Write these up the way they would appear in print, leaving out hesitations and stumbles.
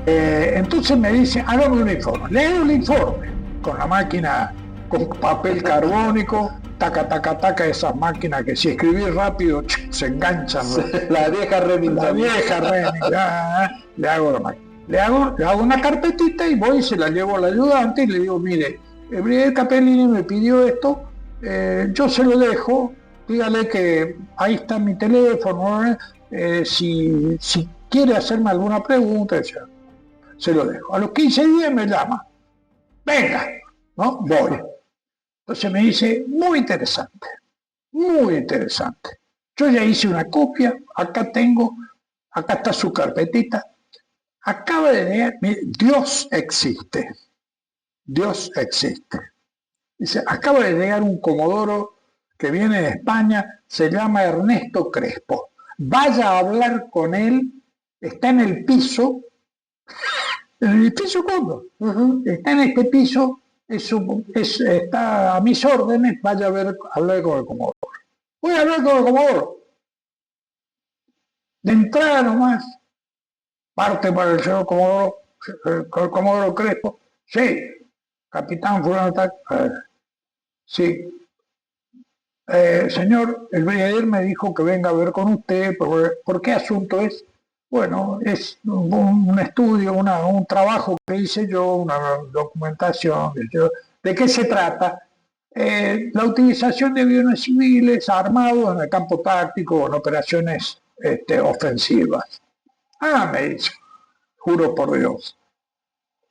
Entonces me dice, hágame un informe. Le hago el informe con la máquina, con papel carbónico, taca, taca, taca, esas máquinas que si escribís rápido se enganchan. La vieja La vieja Remington, le hago la máquina. Le hago una carpetita y voy y se la llevo al ayudante y le digo, mire, el brigadier Capellini me pidió esto, yo se lo dejo, dígale que ahí está mi teléfono, si quiere hacerme alguna pregunta, se lo dejo. A los 15 días me llama, venga, ¿no? Voy. Entonces me dice, muy interesante, muy interesante. Yo ya hice una copia, acá está su carpetita. Acaba de leer, Dios existe, Dios existe. Dice, acaba de llegar un comodoro que viene de España, se llama Ernesto Crespo. Vaya a hablar con él, está en el piso ¿cómo? Está en este piso, está a mis órdenes, vaya a hablar con el comodoro. Voy a hablar con el comodoro. De entrada nomás, parte para el señor comodoro, el comodoro Crespo. Sí, capitán fulano tal. Sí. Señor, el brigadier me dijo que venga a ver con usted. ¿Por qué asunto es? Bueno, es un estudio, un trabajo que hice yo, una documentación. ¿De qué se trata? La utilización de aviones civiles armados en el campo táctico en operaciones ofensivas. Me dice, juro por Dios.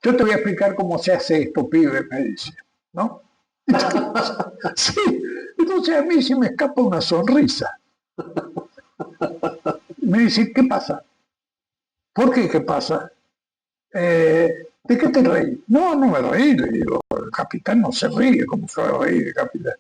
Yo te voy a explicar cómo se hace esto, pibe, me dice, ¿no? Sí, entonces a mí se me escapa una sonrisa. Me dice, ¿qué pasa? ¿Por qué? ¿Qué pasa? ¿De qué te reí? No, no me reí, le digo, el capitán no se ríe, ¿cómo se va a reír el capitán?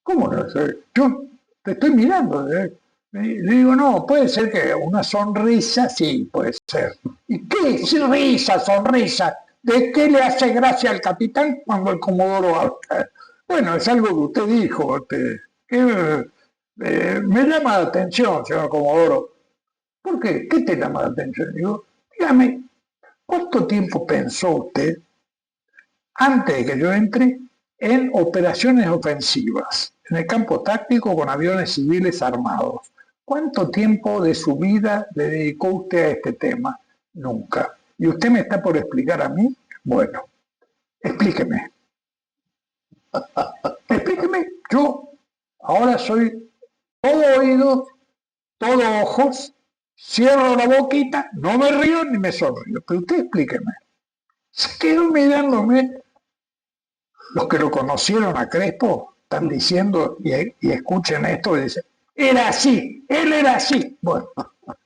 ¿Cómo no se ríe? Yo te estoy mirando, Le digo, no, puede ser que una sonrisa, sí, puede ser. ¿Y qué risa, sonrisa? ¿De qué le hace gracia al capitán cuando el comodoro habla? Bueno, es algo que usted dijo, que me llama la atención, señor comodoro. ¿Por qué? ¿Qué te llama la atención? Digo, dígame, ¿cuánto tiempo pensó usted, antes de que yo entre, en operaciones ofensivas, en el campo táctico con aviones civiles armados? ¿Cuánto tiempo de su vida le dedicó usted a este tema? Nunca. ¿Y usted me está por explicar a mí? Bueno, explíqueme. Explíqueme. Yo ahora soy todo oído, todo ojos, cierro la boquita, no me río ni me sonrío. Pero usted explíqueme. Se quedó mirándome. Los que lo conocieron a Crespo están diciendo, y escuchen esto, y dicen, era así, él era así. Bueno,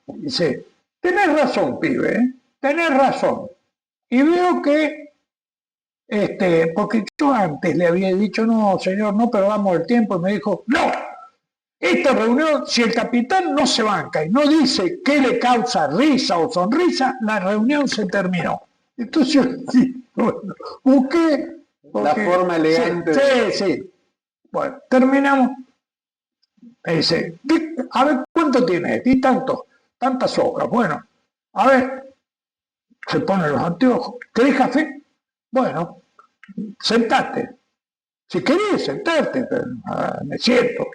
dice, tenés razón, pibe, tenés razón. Y veo que, porque yo antes le había dicho, no, señor, no perdamos el tiempo, y me dijo, no, esta reunión, si el capitán no se banca y no dice qué le causa risa o sonrisa, la reunión se terminó. Entonces yo, bueno, busqué la forma elegante. Sí. Bueno, terminamos. Me dice, a ver, ¿cuánto tiene? Y tantas hojas. Bueno, a ver, se pone los anteojos. ¿Querés café? Bueno, sentate. Si querés, sentarte, me siento.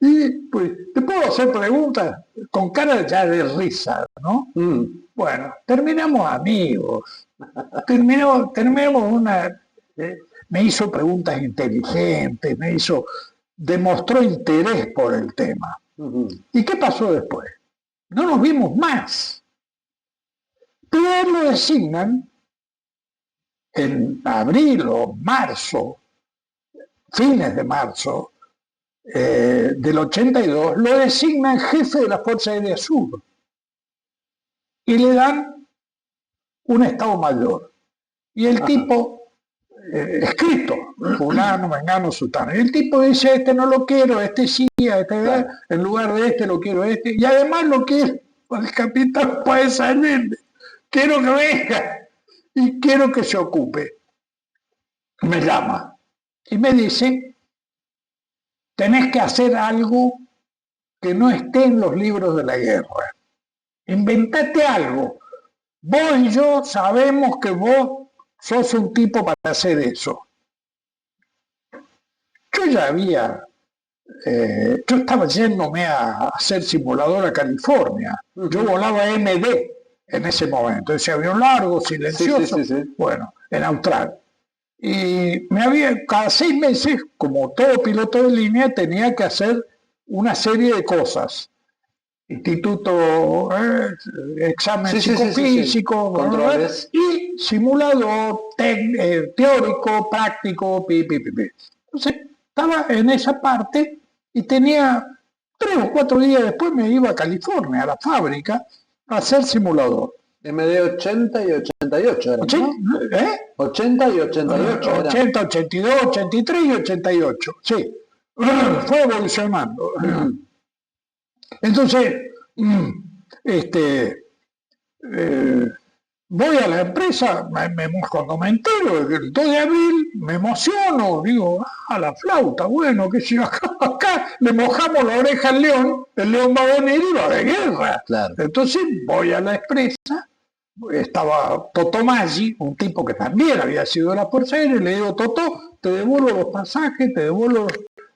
Y pues, te puedo hacer preguntas con cara ya de risa, ¿no? Bueno, terminamos amigos. Terminamos me hizo preguntas inteligentes, demostró interés por el tema. ¿Y qué pasó después? No nos vimos más. Pero a él lo designan en abril o marzo, fines de marzo del 82, lo designan jefe de la Fuerza Aérea Sur y le dan un Estado Mayor. Y el tipo, escrito, fulano, mengano, sutano. Y el tipo dice, este no lo quiero, este sí, este, en lugar de este lo quiero este. Y además lo quiero, el capitán puede salir. Quiero que venga y quiero que se ocupe. Me llama y me dice, tenés que hacer algo que no esté en los libros de la guerra. Inventate algo. vos y yo sabemos que vos sos un tipo para hacer eso. Yo ya había, yo estaba yéndome a hacer simulador a California. Yo volaba MD en ese momento, ese avión largo, silencioso, bueno, en Australia. Y cada 6 meses, como todo piloto de línea, tenía que hacer una serie de cosas. Instituto, examen psicofísico, controles y simulador teórico, práctico, Entonces, estaba en esa parte y tenía 3 o 4 días después me iba a California, a la fábrica, a hacer simulador. MD 80 y 88 eran, ¿no? 80 y 88 eran. 80, 82, 83 y 88, sí. Fue evolucionando. Entonces, voy a la empresa, cuando me entero, el 2 de abril, me emociono, digo, la flauta, bueno, que si acá le mojamos la oreja al león, el león va a venir y va de guerra. Claro. Entonces voy a la empresa, estaba Toto Maggi, un tipo que también había sido de la Fuerza Aérea, y le digo, Toto, te devuelvo los pasajes, te devuelvo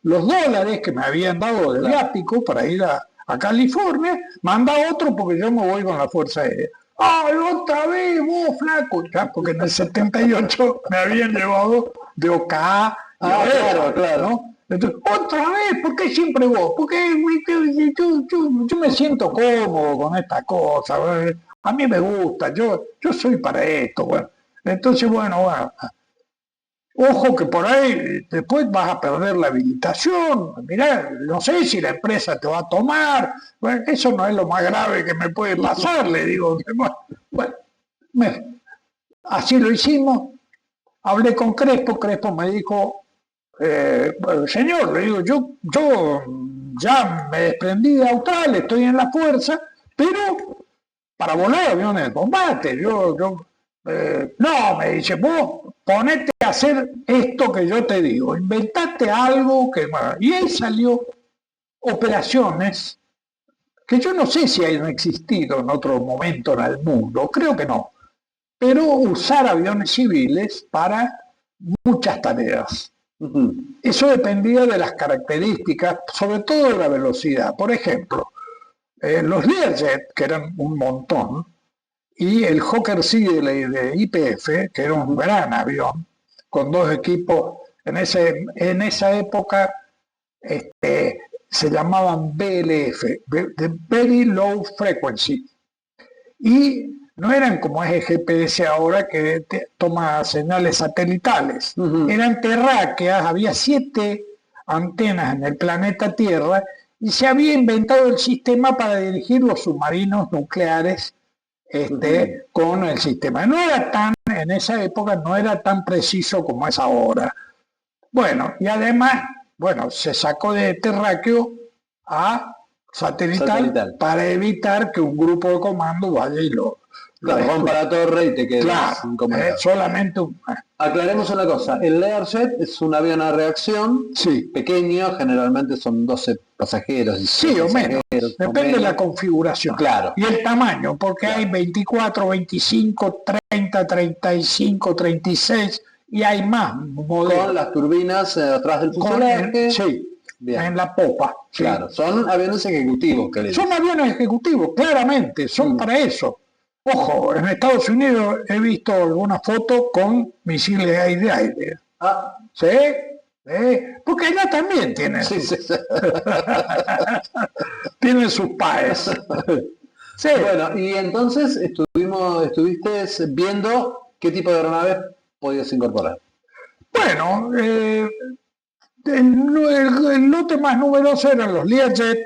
los dólares que me habían dado de viático para ir a California, manda otro porque yo me voy con la Fuerza Aérea. ¡Ay, otra vez vos, flaco! Ya, porque en el 78 me habían llevado de OCA. Claro. ¿no? Entonces, otra vez, ¿por qué siempre vos? Porque yo me siento cómodo con esta cosa. A mí me gusta, yo soy para esto. Bueno. Entonces, bueno, ojo que por ahí después vas a perder la habilitación. Mirá, no sé si la empresa te va a tomar. Bueno, eso no es lo más grave que me puede pasar, le digo. Bueno, así lo hicimos. Hablé con Crespo me dijo, señor, le digo, yo ya me desprendí de Austral, estoy en la fuerza, pero para volar aviones de combate, no, me dice, vos ponete a hacer esto que yo te digo, inventate algo que... Y ahí salió operaciones que yo no sé si hayan existido en otro momento en el mundo, creo que no, pero usar aviones civiles para muchas tareas. Eso dependía de las características, sobre todo de la velocidad. Por ejemplo, los Learjet, que eran un montón, y el Hawker Siddeley de YPF, que era un gran avión, con 2 equipos, en esa época se llamaban BLF, de Very Low Frequency, y no eran como es el GPS ahora que toma señales satelitales, eran terráqueas, había 7 antenas en el planeta Tierra y se había inventado el sistema para dirigir los submarinos nucleares con el sistema. No era en esa época no era tan preciso como es ahora. Bueno, y además, se sacó de terráqueo a satelital para evitar que un grupo de comando vaya y lo rompa la torre y te quedes sin comer. Solamente Aclaremos una cosa, el Learjet es un avión a reacción pequeño, generalmente son 12 pasajeros. Sí, o menos, depende de la configuración. Claro. Y el tamaño, porque hay 24, 25, 30, 35, 36 y hay más modelos. Con las turbinas atrás del fuselaje. En la popa. Claro, son aviones ejecutivos. Son aviones ejecutivos, claramente, son para eso. Ojo, en Estados Unidos he visto algunas fotos con misiles aire-aire. ¿Sí? Porque allá también tienen, tienen sus paes. Bueno, y entonces estuviste viendo qué tipo de aeronaves podías incorporar. Bueno, el lote más numeroso eran los Learjet,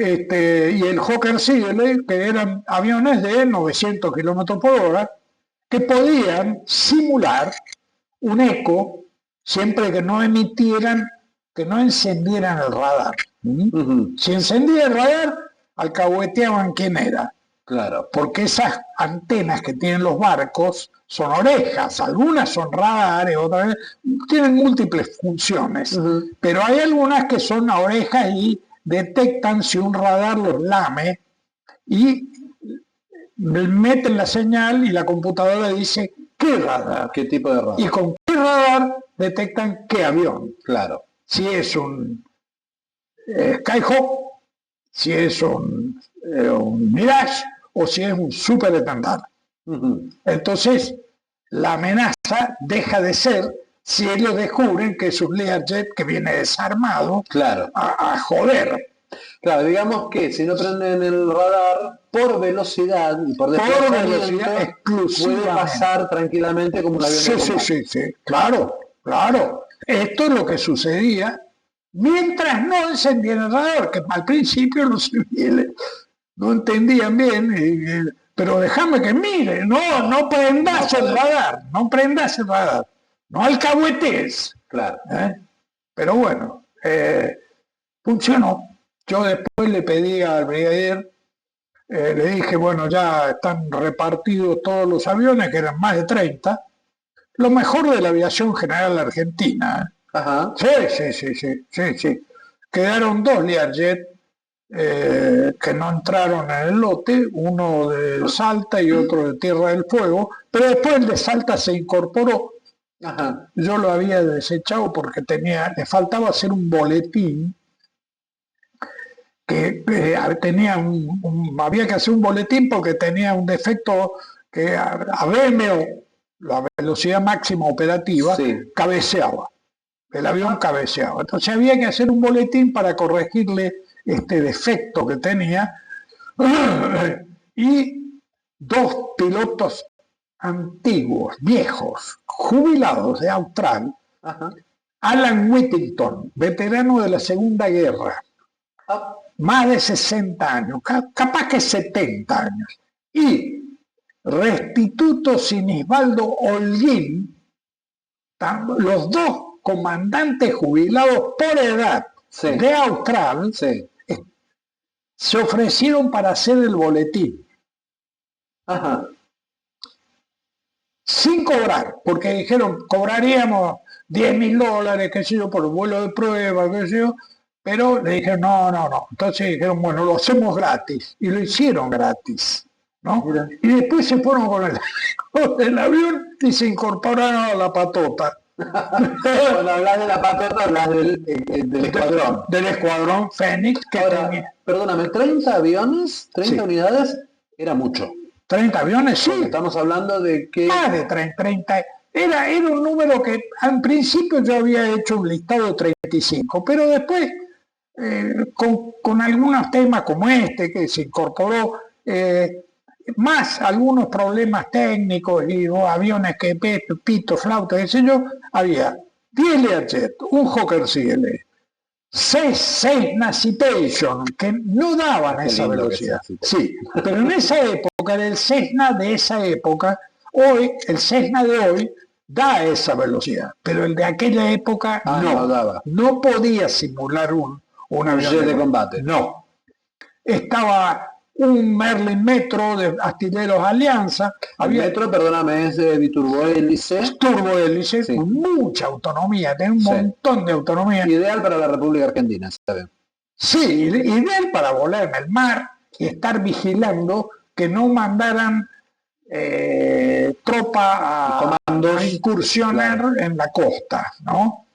y el Hawker Siddeley, que eran aviones de 900 kilómetros por hora, que podían simular un eco siempre que no emitieran, que no encendieran el radar. Si encendía el radar, alcahueteaban quién era. Claro. Porque esas antenas que tienen los barcos son orejas, algunas son radares, otras tienen múltiples funciones, pero hay algunas que son orejas y detectan si un radar los lame y meten la señal y la computadora dice qué radar. ¿Qué tipo de radar? Y con qué radar detectan qué avión. Claro. Si es un Skyhawk, si es un Mirage o si es un Super Standard. Entonces, la amenaza deja de ser si ellos descubren que es un Learjet que viene desarmado Claro. a joder. Claro, digamos que si no prenden el radar, por velocidad y por velocidad puede pasar tranquilamente como un avión de combate. Sí, claro. Esto es lo que sucedía mientras no encendían el radar, que al principio los civiles no entendían bien, pero déjame que mire, no prendas el radar, no alcahuetes. Claro. Pero bueno, funcionó. Yo después le pedí al brigadier, le dije, bueno, ya están repartidos todos los aviones, que eran más de 30, lo mejor de la aviación general argentina. Ajá. Sí. Quedaron 2 Learjet que no entraron en el lote, uno de Salta y otro de Tierra del Fuego, pero después el de Salta se incorporó. Ajá. Yo lo había desechado porque le faltaba hacer un boletín, que había que hacer un boletín porque tenía un defecto que a BMO, la velocidad máxima operativa, cabeceaba. El avión cabeceaba. Entonces había que hacer un boletín para corregirle este defecto que tenía. Y 2 pilotos antiguos, viejos, jubilados de Austral, Alan Whittington, veterano de la Segunda Guerra, más de 60 años, capaz que 70 años, y Restituto Sinisbaldo Holguín, los 2 comandantes jubilados por edad de Austral, se ofrecieron para hacer el boletín. Sin cobrar, porque dijeron, cobraríamos $10.000, qué sé yo, por el vuelo de prueba, qué sé yo, pero le dijeron, no. Entonces dijeron, bueno, lo hacemos gratis, y lo hicieron gratis, ¿no? Mira. Y después se fueron con el avión y se incorporaron a la patota. Cuando hablas de la patota, hablas del escuadrón. Del escuadrón Fénix. Perdóname, 30 aviones, 30 unidades, era mucho. 30 aviones, sí. Porque estamos hablando de que... Más de 30. Era un número que al principio yo había hecho un listado de 35, pero después, con algunos temas como este, que se incorporó, más algunos problemas técnicos y aviones que pito, flauta, qué sé yo, había 10 Learjet, un Hawker CL, 6 Citation, que no daban esa velocidad. Sí, pero en esa época, era el Cessna de esa época. Hoy, el Cessna de hoy da esa velocidad, pero el de aquella época no daba. No podía simular un avión de combate. No. Estaba un Merlin Metro de Astilleros Alianza. Metro, perdóname, es de biturbohélice. Turbohélice, sí. Con mucha autonomía, tiene un montón de autonomía. Ideal para la República Argentina, ¿saben? Sí, ideal para volar en el mar y estar vigilando que no mandaran tropa a incursionar en la costa, ¿no?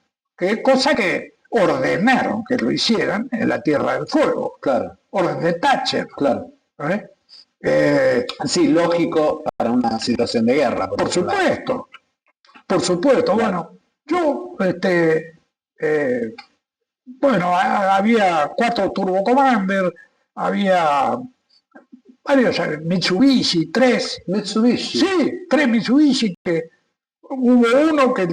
Cosa que ordenaron que lo hicieran en la Tierra del Fuego. Claro. Orden de Thatcher. Claro. Sí, lógico para una situación de guerra. Por supuesto. Claro. Bueno, yo, había 4 Turbo Commander, había varios Mitsubishi, 3. Mitsubishi. Sí, 3 Mitsubishi, que hubo uno que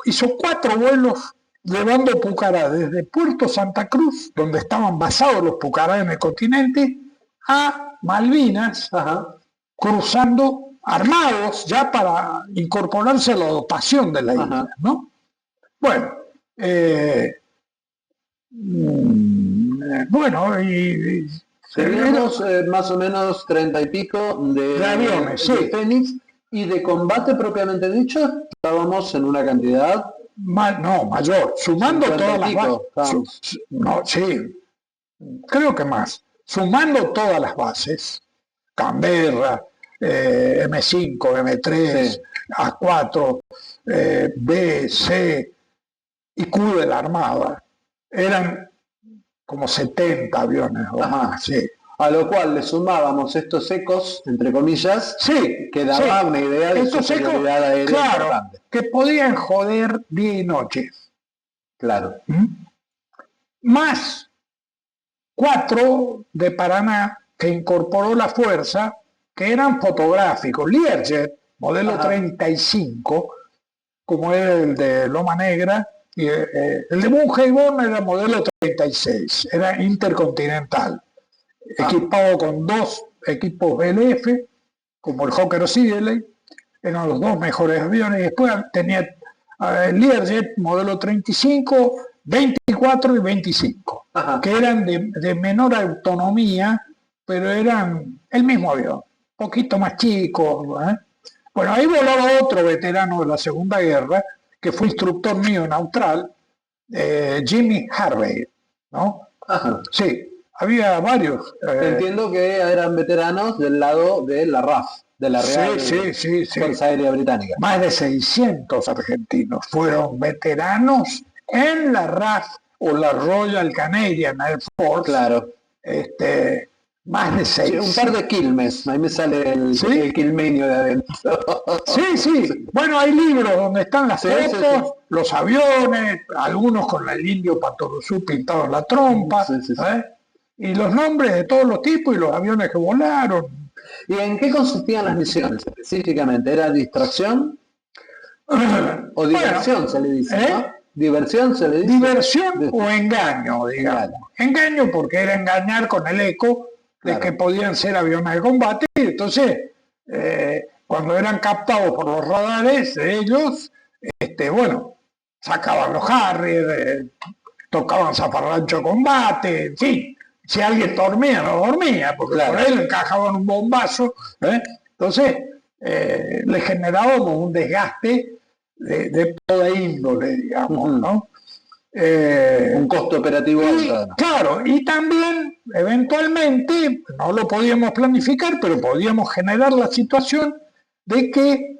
hizo 4 vuelos llevando Pucará desde Puerto Santa Cruz, donde estaban basados los Pucará en el continente, a Malvinas, cruzando armados ya para incorporarse a la dotación de la isla, ¿no? Bueno, teníamos más o menos 30 y pico de aviones, de Fénix, y de combate propiamente dicho, estábamos en una cantidad... mayor, sumando todas las bases. Creo que más. Sumando todas las bases, Canberra, M5, M3, Sí. A4, B, C y Q de la Armada. Eran como 70 aviones o Ajá. más, sí. A lo cual le sumábamos estos ecos, entre comillas, Sí, que daba sí. una idea de Estos ecos, superioridad aérea claro, importante. que podían joder día y noche. Claro. ¿Mm? Más 4 de Paraná que incorporó la fuerza, que eran fotográficos. Learjet, modelo Ajá. 35, como era el de Loma Negra, y el de Bungeibón era modelo 36, era intercontinental, equipado con 2 equipos BLF, como el Hawker Siddeley, eran los 2 mejores aviones. Y después tenía el Learjet modelo 35, 24 y 25, Ajá. que eran de menor autonomía, pero eran el mismo avión, un poquito más chico. Bueno, ahí volaba otro veterano de la Segunda Guerra, que fue instructor mío en Austral, Jimmy Harvey, ¿no? Ajá. Sí, había varios. Entiendo que eran veteranos del lado de la RAF, de la Real Sí. Fuerza Aérea Británica. Más de 600 argentinos fueron veteranos en la RAF o la Royal Canadian Air Force. Claro. Más de Sí, un 6. par de quilmes, ahí me sale el, ¿Sí? el quilmeño de adentro. Sí. Bueno, hay libros donde están las Sí, fotos, sí. los aviones, algunos con el indio Patoruzú pintado en la trompa, Sí. y los nombres de todos los tipos y los aviones que volaron. ¿Y en qué consistían las misiones específicamente? ¿Era distracción o diversión, Bueno, se le dice, ¿no? Diversión se le dice. diversión o engaño, digamos. Engaño porque era engañar con el eco de que podían ser aviones de combate, y entonces cuando eran captados por los radares de ellos, bueno, sacaban los Harrier, tocaban zafarrancho de combate, en fin, si alguien dormía, no dormía, porque por ahí le encajaban un bombazo, entonces le generábamos un desgaste de toda índole, digamos, ¿no? Un costo operativo alto. Claro, y también eventualmente, no lo podíamos planificar, pero podíamos generar la situación de que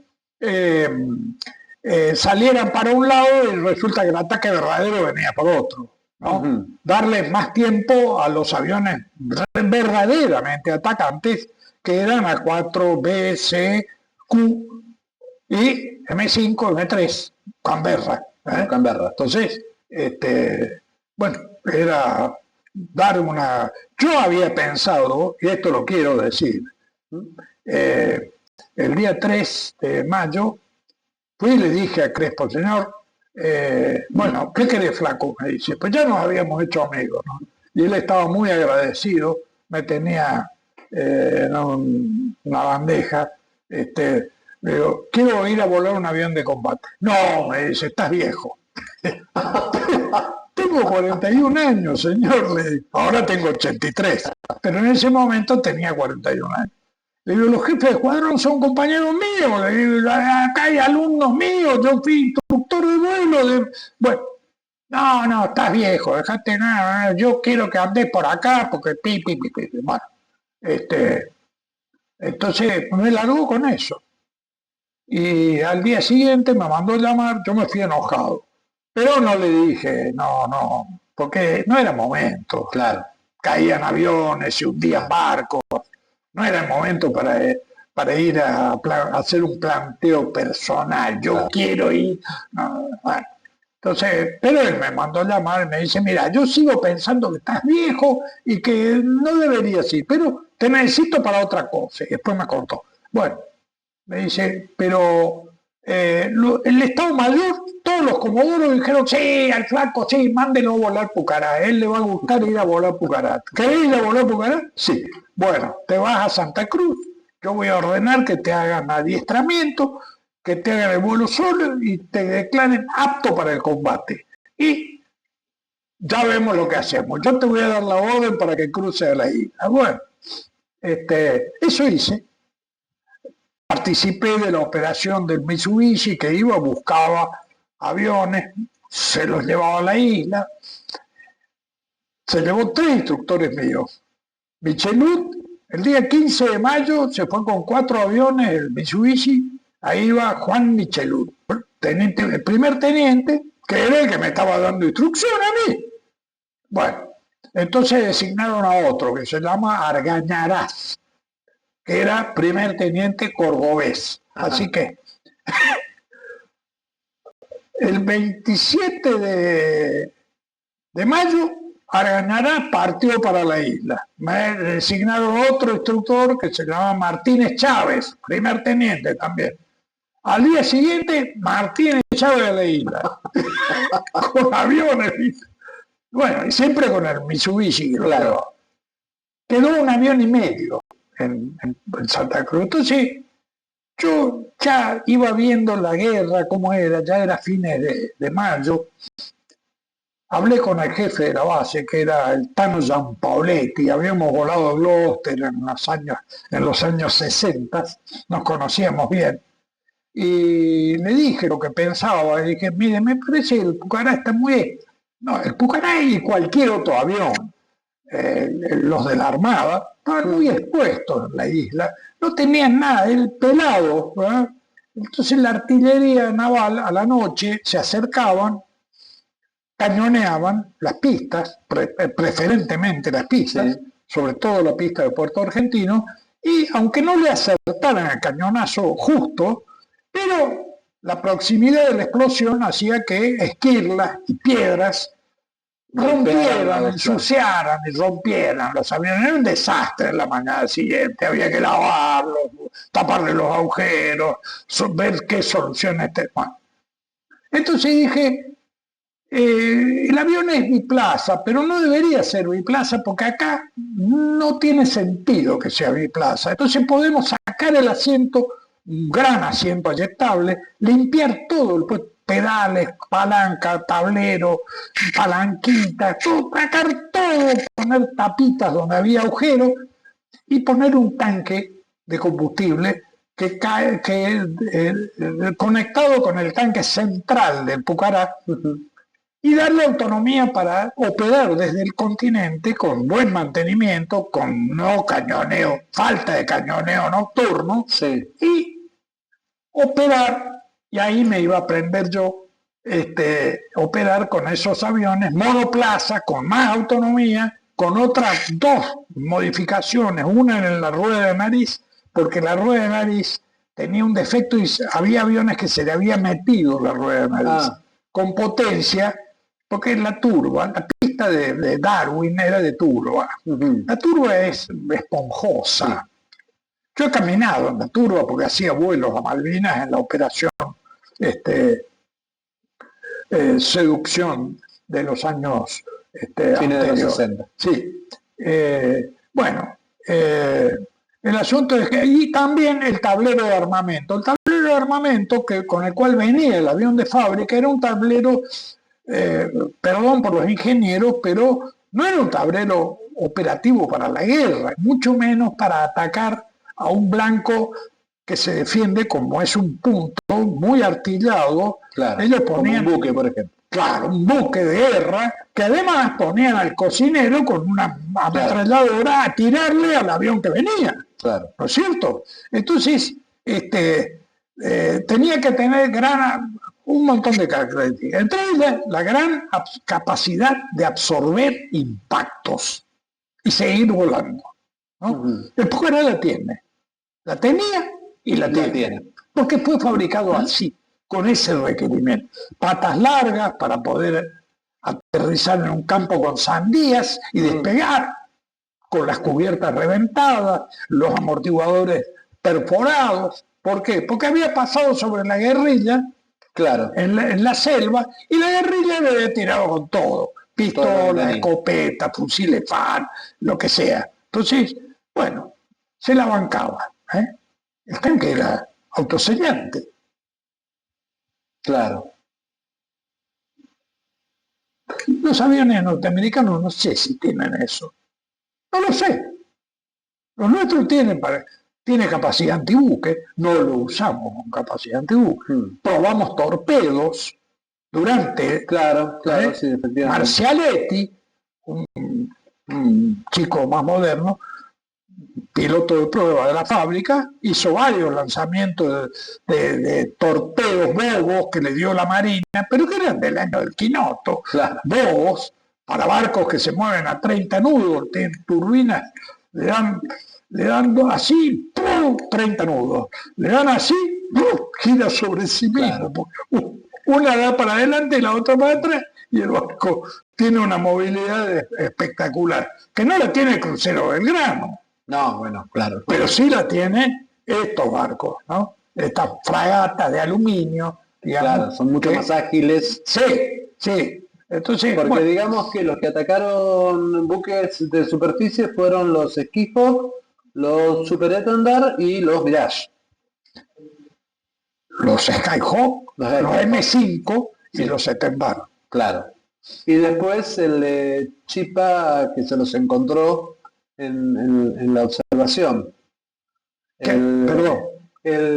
salieran para un lado y resulta que el ataque verdadero venía por otro. ¿no? Darle más tiempo a los aviones verdaderamente atacantes, que eran A4, B, C, Q y M5, M3, Canberra. Canberra. Entonces, bueno, era dar una... Yo había pensado, y esto lo quiero decir, el día 3 de mayo, fui y le dije a Crespo, señor, bueno, ¿qué querés, flaco? Me dice, pues ya nos habíamos hecho amigos, ¿no? Y él estaba muy agradecido, me tenía en una bandeja, le digo, quiero ir a volar un avión de combate. No, me dice, estás viejo. Tengo 41 años, señor, le digo. Ahora tengo 83, pero en ese momento tenía 41 años. Le digo, los jefes de escuadrón son compañeros míos, le digo, acá hay alumnos míos, yo fui instructor de vuelo. Bueno, no, estás viejo, dejate nada, yo quiero que andes por acá, porque pi. Bueno, entonces me largó con eso. Y al día siguiente me mandó a llamar, yo me fui enojado. Pero no le dije, no, porque no era momento. Claro. Caían aviones, se hundían barcos. No era el momento para ir a hacer un planteo personal. Yo quiero ir. No, bueno. Entonces, pero él me mandó a llamar y me dice, mira, yo sigo pensando que estás viejo y que no deberías ir, pero te necesito para otra cosa. Y después me contó. Bueno, me dice, pero el Estado Mayor, todos los comodoros dijeron, sí, al flaco, sí, mándelo a volar Pucará, a él le va a gustar ir a volar Pucará. ¿Querés ir a volar Pucará? Sí. Bueno, te vas a Santa Cruz, yo voy a ordenar que te hagan adiestramiento, que te hagan el vuelo solo y te declaren apto para el combate. Y ya vemos lo que hacemos. Yo te voy a dar la orden para que cruce a la isla. Bueno, eso hice. Participé de la operación del Mitsubishi, que iba, buscaba aviones, se los llevaba a la isla. Se llevó 3 instructores míos. Michelud, El día 15 de mayo se fue con 4 aviones el Mitsubishi, ahí iba Juan Michelud, el primer teniente, que era el que me estaba dando instrucción a mí. Bueno, entonces designaron a otro que se llama Argañarás, que era primer teniente cordobés. Así que el 27 de mayo, Argañarás partió para la isla. Me designaron otro instructor que se llama Martínez Chávez, primer teniente también. Al día siguiente, Martínez Chávez a la isla, con aviones. Bueno, y siempre con el Mitsubishi, claro. Quedó un avión y medio en Santa Cruz. Entonces, yo ya iba viendo la guerra, cómo era, ya era fines de mayo. Hablé con el jefe de la base, que era el Tano Giampaoletti. Habíamos volado Gloster en los años 60, nos conocíamos bien. Y le dije lo que pensaba, le dije, mire, me parece que el Pucará está muy... No, el Pucará y cualquier otro avión, los de la Armada, estaban muy expuestos en la isla, no tenían nada, el pelado, ¿verdad? Entonces la artillería naval a la noche se acercaban, cañoneaban las pistas, preferentemente las pistas, sobre todo la pista de Puerto Argentino, y aunque no le acertaran el cañonazo justo, pero la proximidad de la explosión hacía que esquirlas y piedras rompieran, ensuciaran y rompieran los aviones. Era un desastre en la mañana siguiente, había que lavarlos, taparle los agujeros, ver qué soluciones tenían. Entonces dije, el avión es biplaza, pero no debería ser biplaza porque acá no tiene sentido que sea biplaza. Entonces podemos sacar el asiento, un gran asiento eyectable, limpiar todo, pedales, palanca, tablero, palanquitas, todo, sacar todo, poner tapitas donde había agujeros y poner un tanque de combustible conectado con el tanque central del Pucará y darle autonomía para operar desde el continente con buen mantenimiento, con no cañoneo, falta de cañoneo nocturno, y operar, y ahí me iba a aprender yo, operar con esos aviones monoplaza, con más autonomía, con otras 2 modificaciones, una en la rueda de nariz, porque la rueda de nariz tenía un defecto y había aviones que se le había metido la rueda de nariz, con potencia, porque la turba, la pista de Darwin era de turba. La turba es esponjosa. Yo he caminado en la turba porque hacía vuelos a Malvinas en la operación Seducción de los años fines de los 60. Sí. Bueno, el asunto es que... Y también el tablero de armamento. El tablero de armamento con el cual venía el avión de fábrica era un tablero... perdón por los ingenieros, pero no era un tablero operativo para la guerra, mucho menos para atacar a un blanco que se defiende como es un punto muy artillado. Claro, ellos ponían como un buque, por ejemplo. Claro, un buque de guerra que además ponían al cocinero con una ametralladora a tirarle al avión que venía. Claro. ¿No es cierto? Entonces, tenía que tener un montón de características. Entre ellas, la gran capacidad de absorber impactos y seguir volando, ¿no? El Pucará la tiene. La tenía y la tiene. Porque fue fabricado así, con ese requerimiento. Patas largas para poder aterrizar en un campo con sandías y despegar, con las cubiertas reventadas, los amortiguadores perforados. ¿Por qué? Porque había pasado sobre la guerrilla, en la selva, y la guerrilla le había tirado con todo. Pistola, escopeta, fusiles FAR, lo que sea. Entonces, bueno, se la bancaba. El tanque era autosellante. Claro. Los aviones norteamericanos no sé si tienen eso. No lo sé. Los nuestros tienen capacidad antibuque, no lo usamos con capacidad antibuque. Probamos torpedos durante sí, efectivamente. Marcialetti, un chico más moderno, piloto de prueba de la fábrica, hizo varios lanzamientos de torpedos bobos que le dio la Marina, pero que eran del año del Quinoto, Claro. bobos, para barcos que se mueven a 30 nudos, tienen turbinas, le dan así, ¡pum!, 30 nudos, le dan así, ¡pum!, gira sobre sí mismo. Claro. Una da para adelante y la otra para atrás, y el barco tiene una movilidad espectacular, que no la tiene el crucero Belgrano, No, bueno, claro. pero sí la tienen estos barcos, ¿no? Estas fragatas de aluminio, digamos. Claro, son mucho más ágiles. Sí, sí. Entonces, Porque bueno, digamos que los que atacaron buques de superficie fueron los Skyhawk, los Super Étendard y los Mirage. los Skyhawk, Los los Skyhawk. M5 y Sí. los Étendard. Claro. Y después el Chipa que se los encontró en la observación. Perdón. El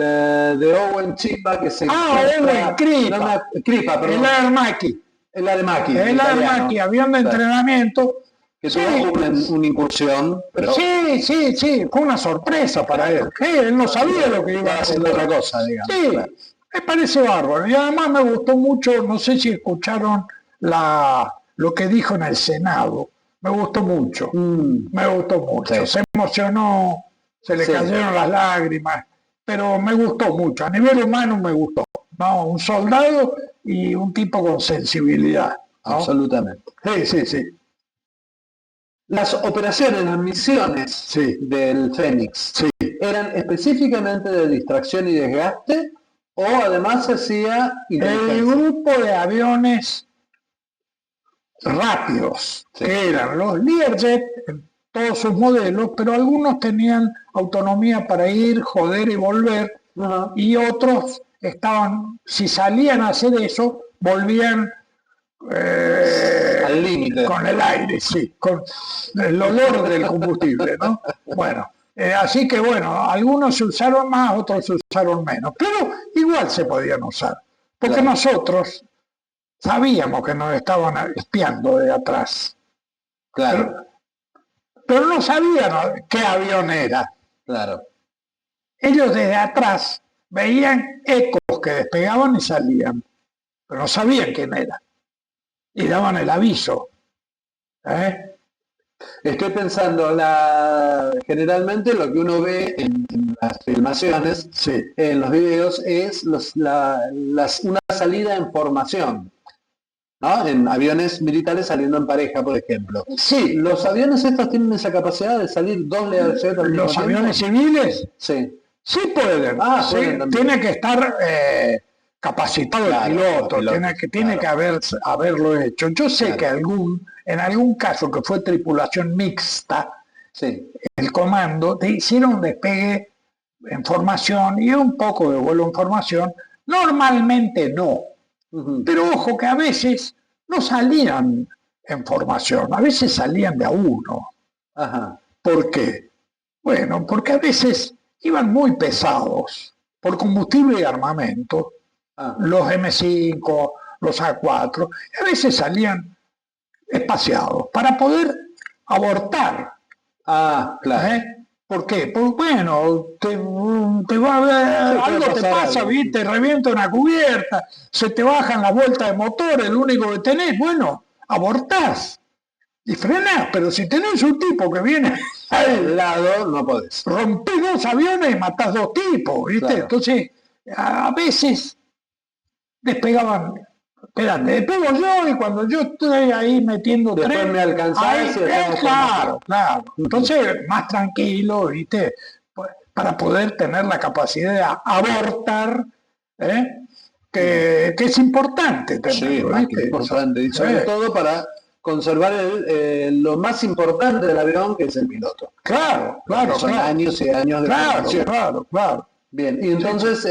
de Owen Chipa que se Owen Kripa. no, Kripa, perdón. El Aermacchi. El Aermacchi. El Aermacchi, avión de entrenamiento. Que Sí. tuvo una incursión, pero Sí, fue una sorpresa para él. Él no sabía lo que iba a estaba haciendo hacer. otra cosa, digamos. Sí, Claro. me parece bárbaro. Y además me gustó mucho, no sé si escucharon lo que dijo en el Senado. Me gustó mucho. Me gustó mucho. Sí. Se emocionó, se le Sí. cayeron las lágrimas, pero me gustó mucho. A nivel humano me gustó. ¿No? Un soldado y un tipo con sensibilidad, ¿no? Absolutamente. Sí. Las operaciones, las misiones Sí. del Fénix, Sí. ¿eran específicamente de distracción y desgaste o además se hacía El inteligencia? grupo de aviones rápidos, Sí. que eran los Learjet en todos sus modelos, pero algunos tenían autonomía para ir, joder y volver, Ajá. y otros estaban, si salían a hacer eso, volvían Al límite. con el aire, sí, con el olor del combustible, ¿no? Bueno, así que bueno, algunos se usaron más, otros se usaron menos, pero igual se podían usar, porque Claro. nosotros sabíamos que nos estaban espiando de atrás, Claro, pero no sabían qué avión era. claro. Ellos desde atrás veían ecos que despegaban y salían, pero no sabían quién era. Y daban el aviso. Estoy pensando, generalmente lo que uno ve en las filmaciones, Sí. en los videos, es una salida en formación, ¿no? En aviones militares saliendo en pareja, por ejemplo. Sí, ¿Los aviones estos tienen esa capacidad de salir dos Learjet al mismo los tiempo? aviones civiles Sí. sí pueden. Ah, Sí, pueden también. tiene que estar capacitado Claro, el piloto, los pilotos, tiene claro. que haberlo hecho. Yo sé Claro. que en algún caso que fue tripulación mixta, Sí. el comando, te hicieron despegue en formación y un poco de vuelo en formación. Normalmente no. Ujú. Pero ojo que a veces no salían en formación, a veces salían de a uno. Ajá. ¿Por qué? Bueno, porque a veces iban muy pesados por combustible y armamento, Ah, los M5, los A4, y a veces salían espaciados para poder abortar. claro. ¿Por qué? Pues bueno, te va a ver, Sí, puede algo te pasar pasa, algo. ¿viste? Revienta una cubierta, se te bajan las vueltas de motor, el único que tenés, bueno, abortás y frenás, pero si tenés un tipo que viene Al lado no podés. rompés dos aviones y matás dos tipos, ¿viste? Claro. Entonces, a veces despegaban. Espérate, despego yo y cuando yo estoy ahí metiendo Después tren, me alcanzás ahí, y hacemos claro. Entonces, más tranquilo, ¿viste? Para poder tener la capacidad de abortar, que es importante Sí, tenerlo, más que ¿viste? importante. Y sobre todo para conservar lo más importante del avión, que es el piloto. Claro. Son años y años de formación. Claro. Bien, y entonces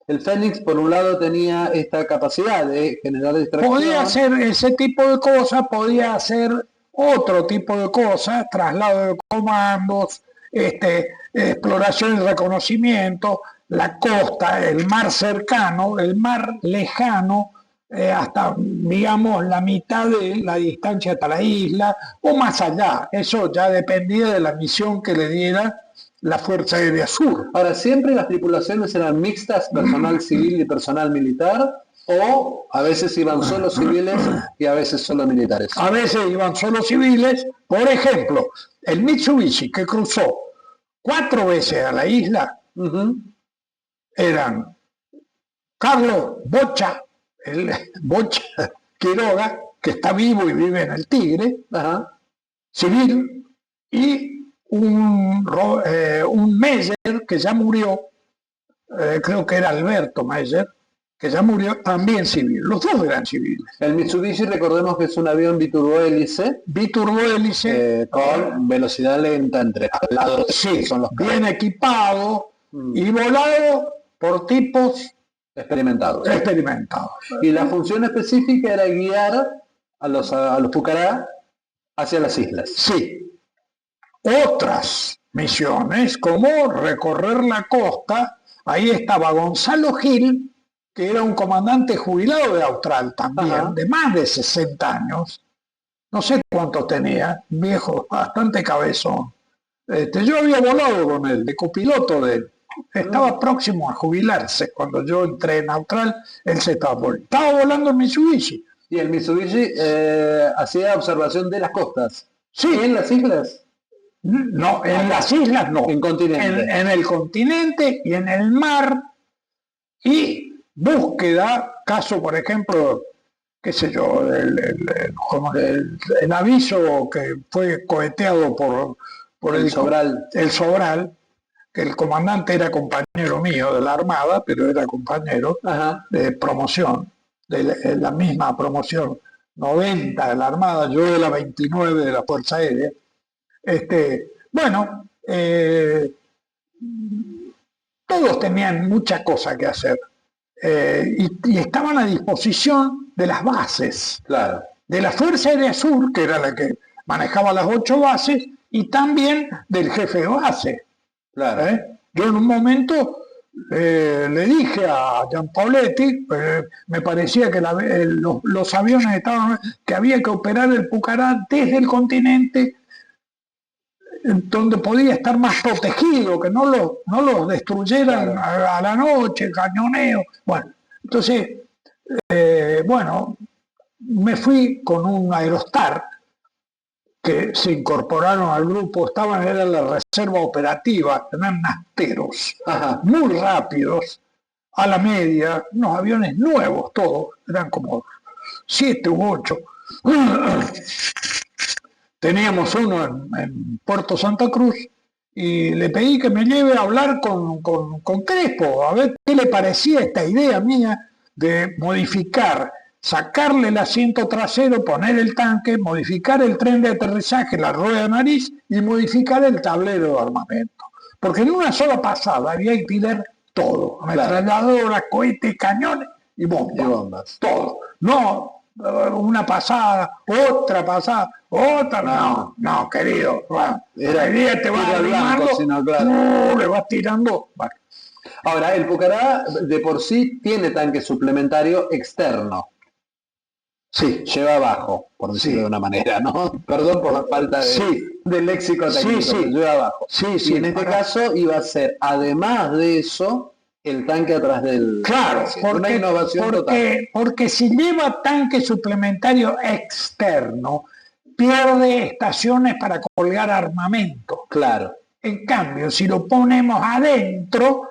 el Fénix por un lado tenía esta capacidad de generar distracción. Podía hacer ese tipo de cosas, podía hacer otro tipo de cosas, traslado de comandos, exploración y reconocimiento, la costa, el mar cercano, el mar lejano, hasta, digamos, la mitad de la distancia hasta la isla, o más allá. Eso ya dependía de la misión que le diera la Fuerza Aérea Sur. Ahora, ¿siempre las tripulaciones eran mixtas, personal civil y personal militar? ¿O a veces iban solo civiles y a veces solo militares? A veces iban solo civiles. Por ejemplo, el Mitsubishi que cruzó 4 veces a la isla Ujú. eran Carlos Bocha, el Bocha Quiroga, que está vivo y vive en el Tigre, Ajá. civil, y un Meyer que ya murió, creo que era Alberto Meyer, que ya murió, también civil. Los dos eran civiles. El Mitsubishi, recordemos que es un avión biturbohélice Biturbohélice, con velocidad lenta entre lados. sí, Son los bien equipado Mm. y volado por tipos experimentados. experimentados. Y la función específica era guiar a los pucará hacia las islas. Sí. Otras misiones, como recorrer la costa, ahí estaba Gonzalo Gil, que era un comandante jubilado de Austral también, Ajá. de más de 60 años. No sé cuántos tenía, viejo, bastante cabezón. Yo había volado con él, de copiloto de él. Estaba próximo a jubilarse. Cuando yo entré en Austral, él se estaba volando. Estaba volando en Mitsubishi. Y el Mitsubishi hacía observación de las costas. Sí. ¿En las islas? No, en las islas no. En continente. En el continente y en el mar. Y búsqueda, caso por ejemplo, qué sé yo, el aviso que fue coheteado por El Sobral. el Sobral, que el comandante era compañero mío de la Armada, pero era compañero Ajá. de promoción, de la misma promoción 90 de la Armada, yo de la 29 de la Fuerza Aérea. Bueno, todos tenían muchas cosas que hacer y estaban a disposición de las bases, Claro. de la Fuerza Aérea Sur, que era la que manejaba las 8 bases, y también del jefe de base. Claro. Yo en un momento le dije a Gianpauletti, me parecía que los aviones estaban, que había que operar el Pucará desde el continente, donde podía estar más protegido, que no los destruyeran Claro. a la noche, cañoneo. Bueno, entonces, bueno, me fui con un Aerostar que se incorporaron al grupo, era la reserva operativa, eran nasteros, Ajá. muy rápidos, a la media, unos aviones nuevos todos, eran como 7 u 8. Teníamos uno en Puerto Santa Cruz y le pedí que me lleve a hablar con Crespo, a ver qué le parecía esta idea mía de modificar, sacarle el asiento trasero, poner el tanque, modificar el tren de aterrizaje, la rueda de nariz y modificar el tablero de armamento. Porque en una sola pasada había que tirar todo, ametralladoras, cohetes, cañones y bombas. Todo. No una pasada, otra, no, querido, Era día te vas a blanco, sino, claro. Le vas tirando. Bueno. Ahora, el Pucará de por sí tiene tanque suplementario externo. Sí, lleva abajo, por decirlo de una manera, ¿no? Perdón por la falta de léxico técnico, pero lleva abajo. Y en este caso iba a ser, además de eso, el tanque atrás del... Claro, una innovación total. Porque si lleva tanque suplementario externo, pierde estaciones para colgar armamento. Claro. En cambio, si lo ponemos adentro,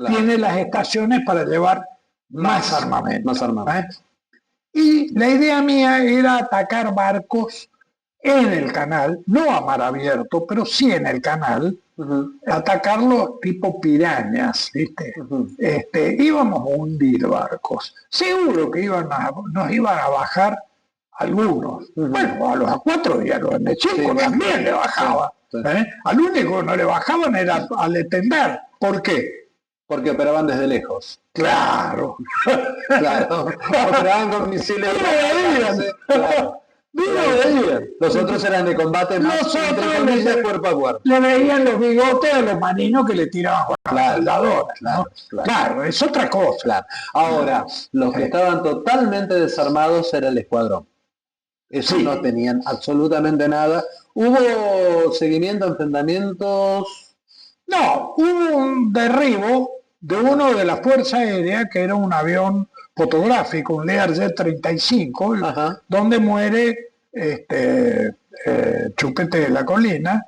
tiene las estaciones para llevar más armamento. Más armamento. Y la idea mía era atacar barcos en el canal, no a mar abierto, pero sí en el canal, atacarlos tipo pirañas, ¿viste? Íbamos a hundir barcos. Seguro que nos iban a bajar algunos. Bueno, a los A4 y a los M5 también le bajaba. Al único que no le bajaban era al Etendard. ¿Por qué? Porque operaban desde lejos. Claro. Claro. Operaban con misiles. Claro. Los otros eran de combate más, Los entre otros comillas, cuerpo a cuerpo. le veían los bigotes a los marinos que le tiraban con la Claro, soldadora, ¿no? claro. Claro, es otra cosa. Claro. Ahora, los que estaban totalmente desarmados era el escuadrón. Esos Sí. no tenían absolutamente nada. ¿Hubo seguimiento, enfrentamientos? No, hubo un derribo de uno de la Fuerza Aérea, que era un avión fotográfico, un Learjet 35, Ajá. donde muere Chupete de la Colina,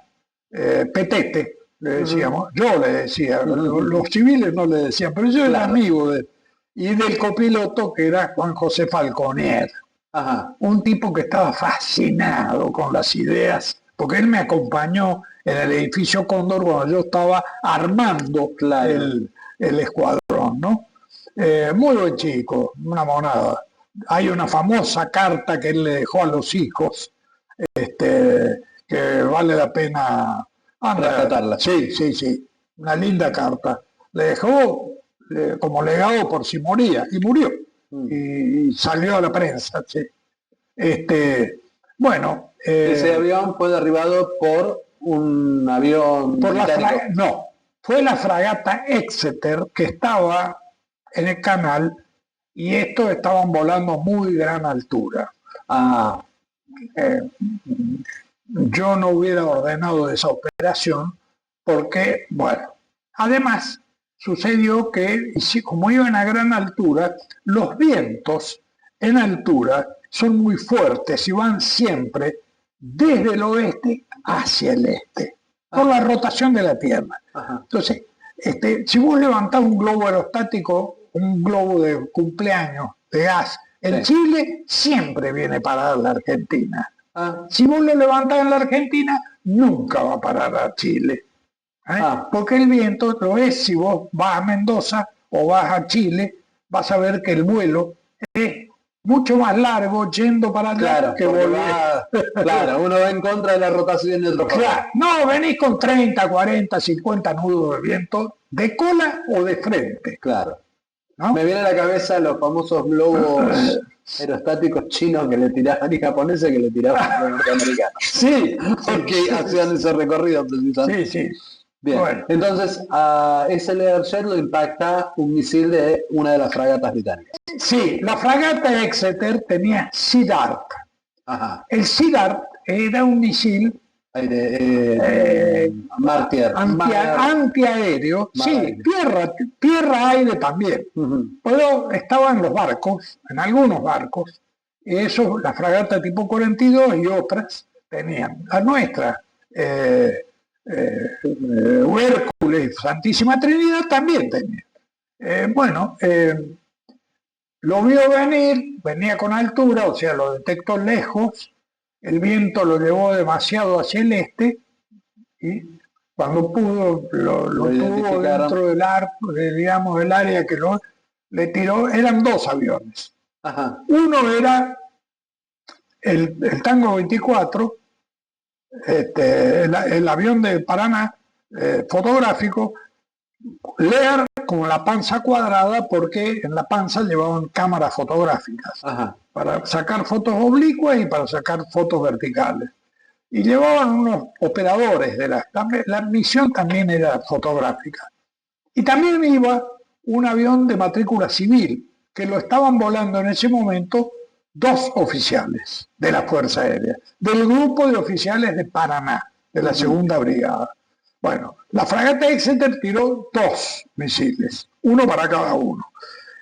Petete, le decíamos, yo le decía, los civiles no le decían, pero yo era Claro. amigo de él. Y del copiloto, que era Juan José Falconier, Ajá. un tipo que estaba fascinado con las ideas, porque él me acompañó en el edificio Cóndor cuando yo estaba armando Claro. el escuadrón, ¿no? Muy buen chico, una monada. Hay una famosa carta que él le dejó a los hijos, que vale la pena Rescatarla. Sí, sí, sí, una linda carta. Le dejó como legado por si moría, y murió. Y salió a la prensa, sí. Bueno, Ese avión fue derribado por un avión por la británico. no, fue la fragata Exeter que estaba en el canal y estos estaban volando a muy gran altura. Ah, Yo no hubiera ordenado esa operación porque, bueno, además sucedió que como iban a gran altura, los vientos en altura son muy fuertes y van siempre desde el oeste hacia el este, por la rotación de la Tierra. ajá. Entonces, si vos levantás un globo aerostático, un globo de cumpleaños de gas, en Sí. Chile siempre viene para la Argentina. Ah, Si vos lo levantás en la Argentina, nunca va a parar a Chile. Porque el viento lo es, si vos vas a Mendoza o vas a Chile, vas a ver que el vuelo es mucho más largo yendo para allá claro, que porque volviendo. claro, uno va en contra de la rotación de otro Claro, no, venís con 30, 40, 50 nudos de viento, de cola o de frente. Claro. ¿No? Me viene a la cabeza los famosos globos aerostáticos chinos que le tiraban y japoneses que le tiraban a los norteamericanos. Sí, Porque hacían ese recorrido precisamente. sí, sí. Bien, Bueno. entonces a ese Learjet lo impacta un misil de una de las fragatas británicas. Sí, la fragata Exeter tenía Sea Dart. Ajá. El Sea Dart era un misil antiaéreo, sí, tierra-aire también. Pero estaba en los barcos, en algunos barcos, y eso, la fragata tipo 42 y otras tenían. La nuestra, Hércules, Santísima Trinidad también tenía. Lo vio venir, venía con altura, o sea, lo detectó lejos, el viento lo llevó demasiado hacia el este y cuando pudo lo tuvo dentro del arco, digamos, del área que le tiró. Eran dos aviones. Ajá. Uno era el Tango 24, el avión de Paraná fotográfico, Lear con la panza cuadrada porque en la panza llevaban cámaras fotográficas. Ajá. Para sacar fotos oblicuas y para sacar fotos verticales. Y llevaban unos operadores de la misión también era fotográfica. Y también iba un avión de matrícula civil, que lo estaban volando en ese momento dos oficiales de la Fuerza Aérea, del grupo de oficiales de Paraná, de la Segunda Brigada. Bueno, la fragata Exeter tiró dos misiles, uno para cada uno.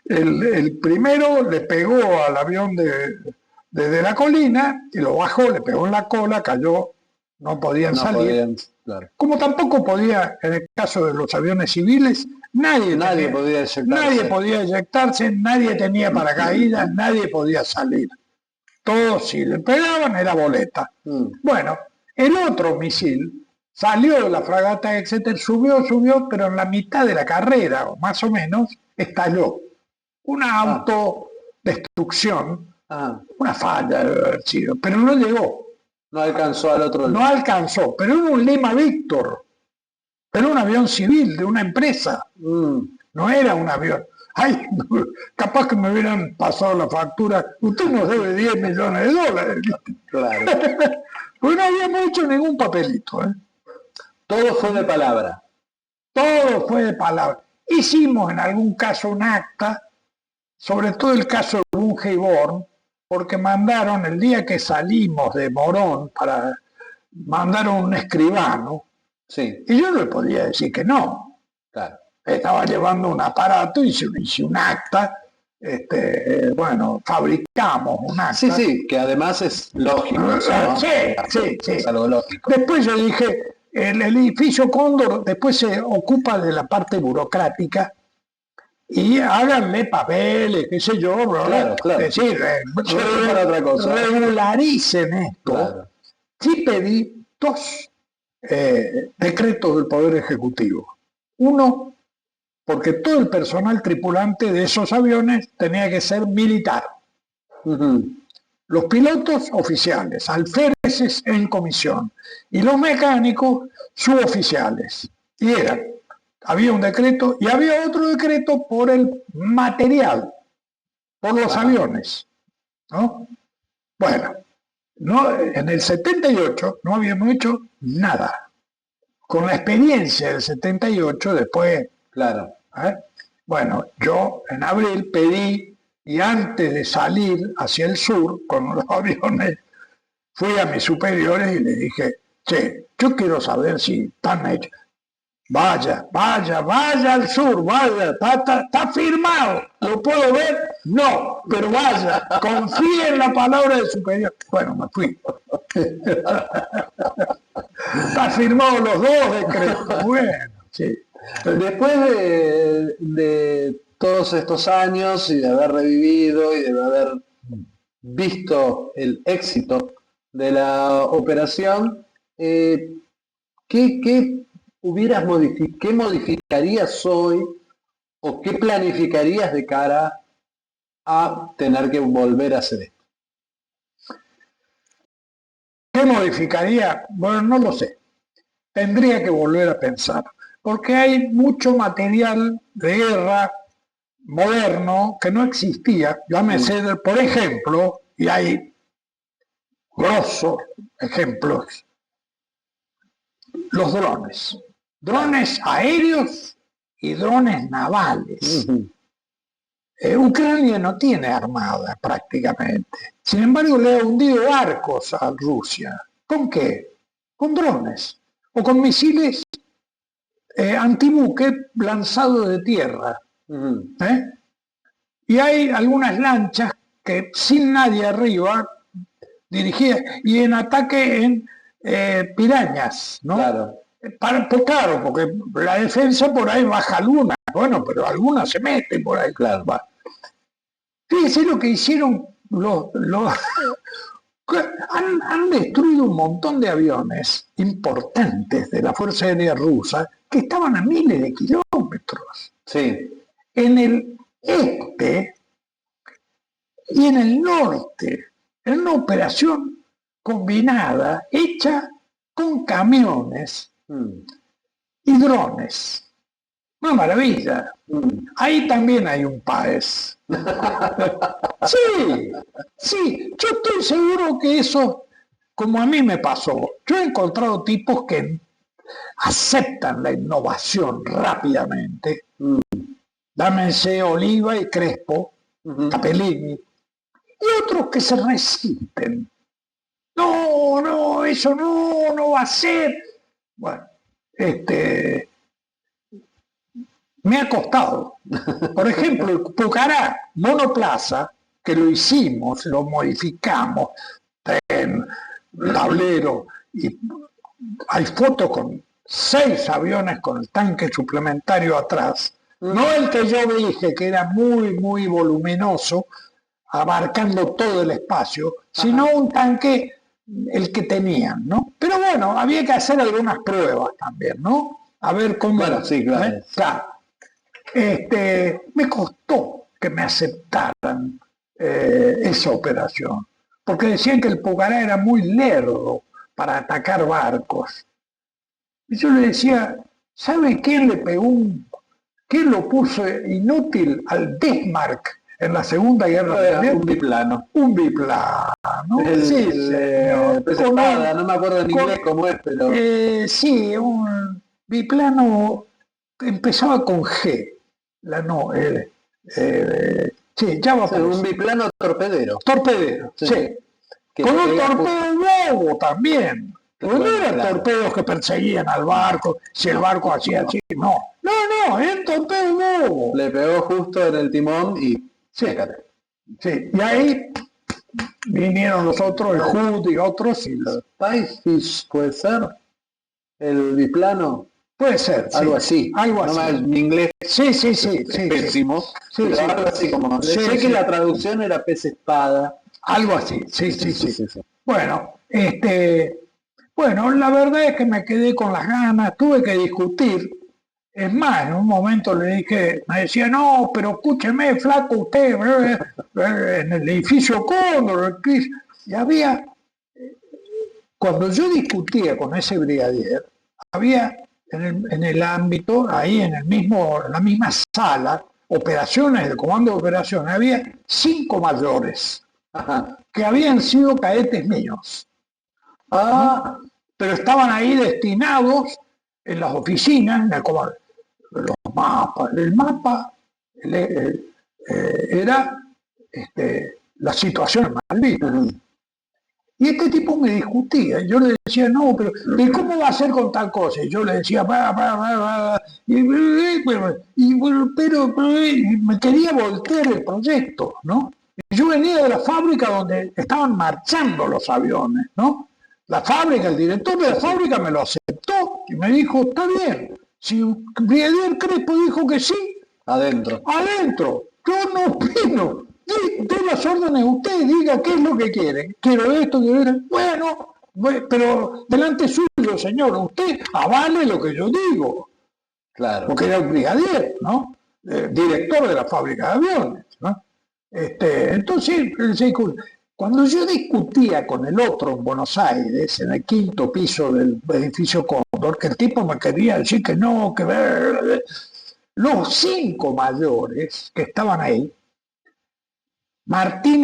El primero le pegó al avión de la colina y lo bajó, le pegó en la cola, cayó, no podían salir. Claro. Como tampoco podía, en el caso de los aviones civiles, nadie podía eyectarse, nadie tenía paracaídas, nadie podía salir. Todos si le pegaban era boleta. Bueno, el otro misil salió de la fragata Exeter, subió, pero en la mitad de la carrera, o más o menos, estalló. Una autodestrucción, una falla debe haber sido, pero no llegó. No alcanzó al otro lado. No alcanzó, pero era un Lima Víctor, era un avión civil de una empresa, no era un avión. Ay, capaz que me hubieran pasado la factura. Usted nos debe 10 millones de dólares. Claro. Pues no habíamos hecho ningún papelito. Todo fue de palabra. Todo fue de palabra. Hicimos en algún caso un acta, sobre todo el caso de Bunge y Born, porque mandaron, el día que salimos de Morón, mandaron un escribano, Sí, y yo no le podía decir que no. claro. Estaba llevando un aparato, hice un acta, bueno, fabricamos un acta. Sí, sí, que además es lógico. Eso, ¿no? Sí. Es algo lógico. Después yo dije, el edificio Cóndor después se ocupa de la parte burocrática y háganle papeles, qué sé yo, bro. Claro. Es decir, Yo estoy para otra cosa. regularicen esto. Claro. Sí pedí 2 decretos del Poder Ejecutivo. Uno, porque todo el personal tripulante de esos aviones tenía que ser militar. Ujú. Los pilotos oficiales, alféreces en comisión, y los mecánicos suboficiales. Y había un decreto y había otro decreto por el material, por los aviones, ¿no? Bueno, en el 78 no habíamos hecho nada. Con la experiencia del 78, después, Claro. bueno, yo en abril pedí, y antes de salir hacia el sur con los aviones, fui a mis superiores y les dije, che, yo quiero saber si están hechos. Vaya al sur, vaya, está firmado. ¿Lo puedo ver? No, pero vaya, confíe en la palabra del superior. Bueno, me fui. Está firmado los 2 decretos. Bueno, sí. Después de todos estos años y de haber revivido y de haber visto el éxito de la operación, ¿qué qué modificarías hoy o qué planificarías de cara a tener que volver a hacer esto? ¿Qué modificaría? Bueno, no lo sé. Tendría que volver a pensar. Porque hay mucho material de guerra moderno que no existía. Llámese, por ejemplo, y hay grosos ejemplos, los drones. Drones aéreos y drones navales. Ucrania no tiene armada prácticamente. Sin embargo, le ha hundido barcos a Rusia. ¿Con qué? Con drones o con misiles antibuque lanzados de tierra. Y hay algunas lanchas que sin nadie arriba dirigidas y en ataque en pirañas, ¿no? Claro. Claro, porque la defensa por ahí baja alguna, bueno, pero algunas se meten por ahí. Claro. Fíjense lo que hicieron han destruido un montón de aviones importantes de la Fuerza Aérea Rusa que estaban a miles de kilómetros. Sí. En el este y en el norte, en una operación combinada hecha con camiones y drones. Una maravilla. Ahí también hay un país. Sí, yo estoy seguro que eso, como a mí me pasó, yo he encontrado tipos que aceptan la innovación rápidamente. Dámense Oliva y Crespo, Capellini, y otros que se resisten. No, eso no va a ser. Bueno, me ha costado. Por ejemplo, el Pucará monoplaza, que lo hicimos, lo modificamos, en tablero, y hay fotos con 6 aviones con el tanque suplementario atrás. No el que yo dije, que era muy voluminoso, abarcando todo el espacio, sino un tanque, el que tenían, ¿no? Pero bueno, había que hacer algunas pruebas también, ¿no? A ver cómo... Bueno, sí, claro. Claro. Me costó que me aceptaran esa operación, porque decían que el Pucará era muy lerdo para atacar barcos. Y yo le decía, ¿sabe quién le pegó ¿Qué lo puso inútil al Bismarck en la Segunda Guerra Mundial? Un biplano. Un biplano. Sí, señor. Pez espada, no me acuerdo en inglés cómo es, pero... sí, un biplano empezaba con G. Sí, ya va a un biplano torpedero. Torpedero, sí. Con un torpedo bobo también. Porque no eran torpedos que perseguían al barco, si el barco hacía así, no. No, era un torpedo bobo. Le pegó justo en el timón y... Sí, y ahí vinieron los otros, el Hood y otros. Y los Piefish, ¿puede ser? El biplano. Puede ser, algo así. Algo así. En inglés. Sí. Pésimo. Sí, pero algo así como. Sé que la traducción era pez espada. Algo así, sí. Bueno, bueno, la verdad es que me quedé con las ganas, tuve que discutir. Es más, en un momento le dije, me decía, no, pero escúcheme, flaco, usted, en el edificio Cóndor, y había, cuando yo discutía con ese brigadier, había en el ámbito, ahí en la misma sala, operaciones, el comando de operaciones, había 5 mayores que habían sido cadetes míos. Pero estaban ahí destinados en las oficinas, en el comando. Los mapas. El mapa era la situación en Malvinas. Y este tipo me discutía, yo le decía, no, pero ¿y cómo va a ser con tal cosa? Y yo le decía, pero me quería voltear el proyecto, ¿no? Yo venía de la fábrica donde estaban marchando los aviones, ¿no? La fábrica, el director de la fábrica me lo aceptó y me dijo, está bien, si Brigadier Crespo dijo que sí, adentro. Yo no opino. Dé las órdenes usted, diga qué es lo que quiere. Quiero esto, quiero esto. Bueno, pero delante suyo, señor, usted avale lo que yo digo. Claro. Porque era un brigadier, ¿no? Director de la fábrica de aviones, ¿no? Entonces, cuando yo discutía con el otro en Buenos Aires, en el 5º piso del edificio Cóndor, que el tipo me quería decir que no, que ver, los 5 mayores que estaban ahí,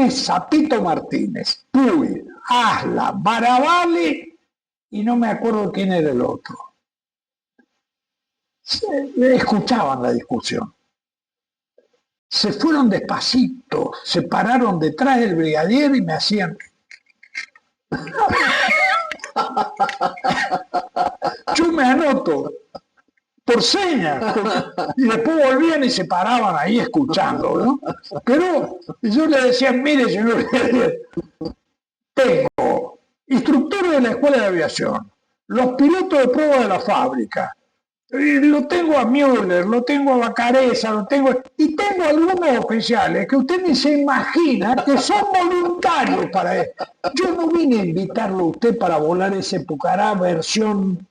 Zapito Martínez, Puy, Asla, Barabale y no me acuerdo quién era el otro. Escuchaban la discusión. Se fueron despacito, se pararon detrás del brigadier y me hacían... Yo me anoto por señas, y después volvían y se paraban ahí escuchando, ¿no? Pero yo le decía, mire, señor, tengo instructores de la Escuela de Aviación, los pilotos de prueba de la fábrica, lo tengo a Müller, lo tengo a Bacareza, y tengo algunos oficiales que usted ni se imagina que son voluntarios para esto. Yo no vine a invitarlo a usted para volar ese Pucará versión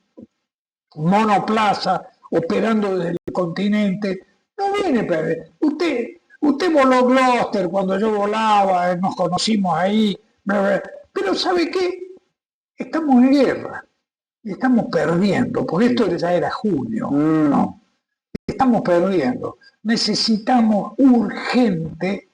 monoplaza, operando desde el continente. No viene, usted voló Gloster cuando yo volaba, nos conocimos ahí, pero ¿sabe qué? Estamos en guerra y estamos perdiendo, porque esto ya era junio, ¿no? Estamos perdiendo. Necesitamos urgente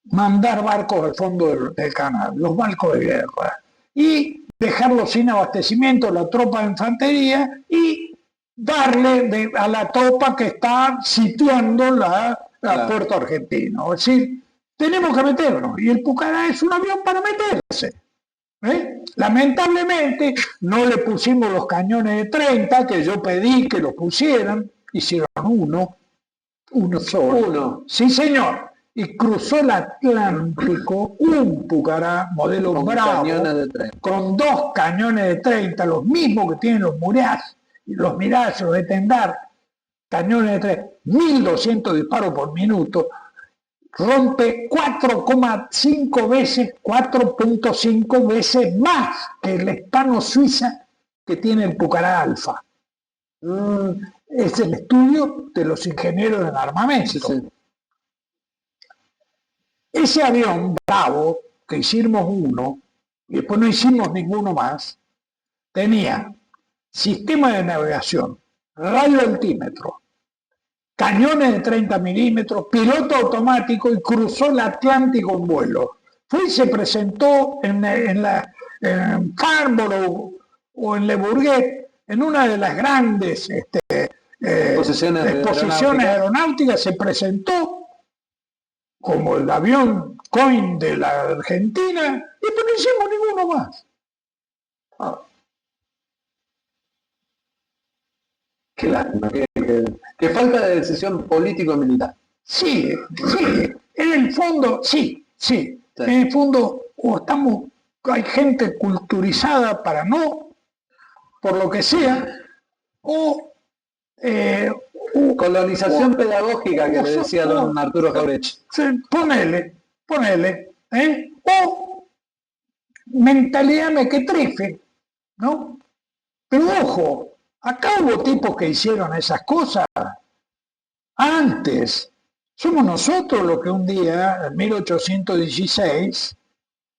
mandar barcos al fondo del canal, los barcos de guerra, y dejarlos sin abastecimiento, la tropa de infantería, y darle a la tropa que está sitiando Puerto Argentino. Es decir, tenemos que meternos, y el Pucará es un avión para meterse. Lamentablemente no le pusimos los cañones de 30 que yo pedí que lo pusieran, hicieron uno solo. Sí, señor. Y cruzó el Atlántico un Pucará modelo Bravo con 2 cañones de 30, los mismos que tienen los Mirage, los de Tendar, cañones de 30, 1200 disparos por minuto, rompe 4,5 veces, 4.5 veces más que el hispano-suiza que tiene el Pucará Alfa. Es el estudio de los ingenieros en armamento. Sí. Ese avión Bravo, que hicimos uno, y después no hicimos ninguno más, tenía sistema de navegación radio altímetro, cañones de 30 milímetros, piloto automático y cruzó el Atlántico en vuelo. Fue y se presentó en Farnborough o en Le Bourget, en una de las grandes exposiciones aeronáuticas, se presentó como el avión Coin de la Argentina y pues no hicimos ninguno más. Qué lástima, qué falta de decisión político-militar. Sí, en el fondo, sí. En el fondo, hay gente culturizada para no, por lo que sea, colonización pedagógica que le decía don Arturo Jauretche. Ponele, o mentalidad mequetrefe, ¿no? Pero ojo, acá hubo tipos que hicieron esas cosas antes. Somos nosotros los que un día, en 1816,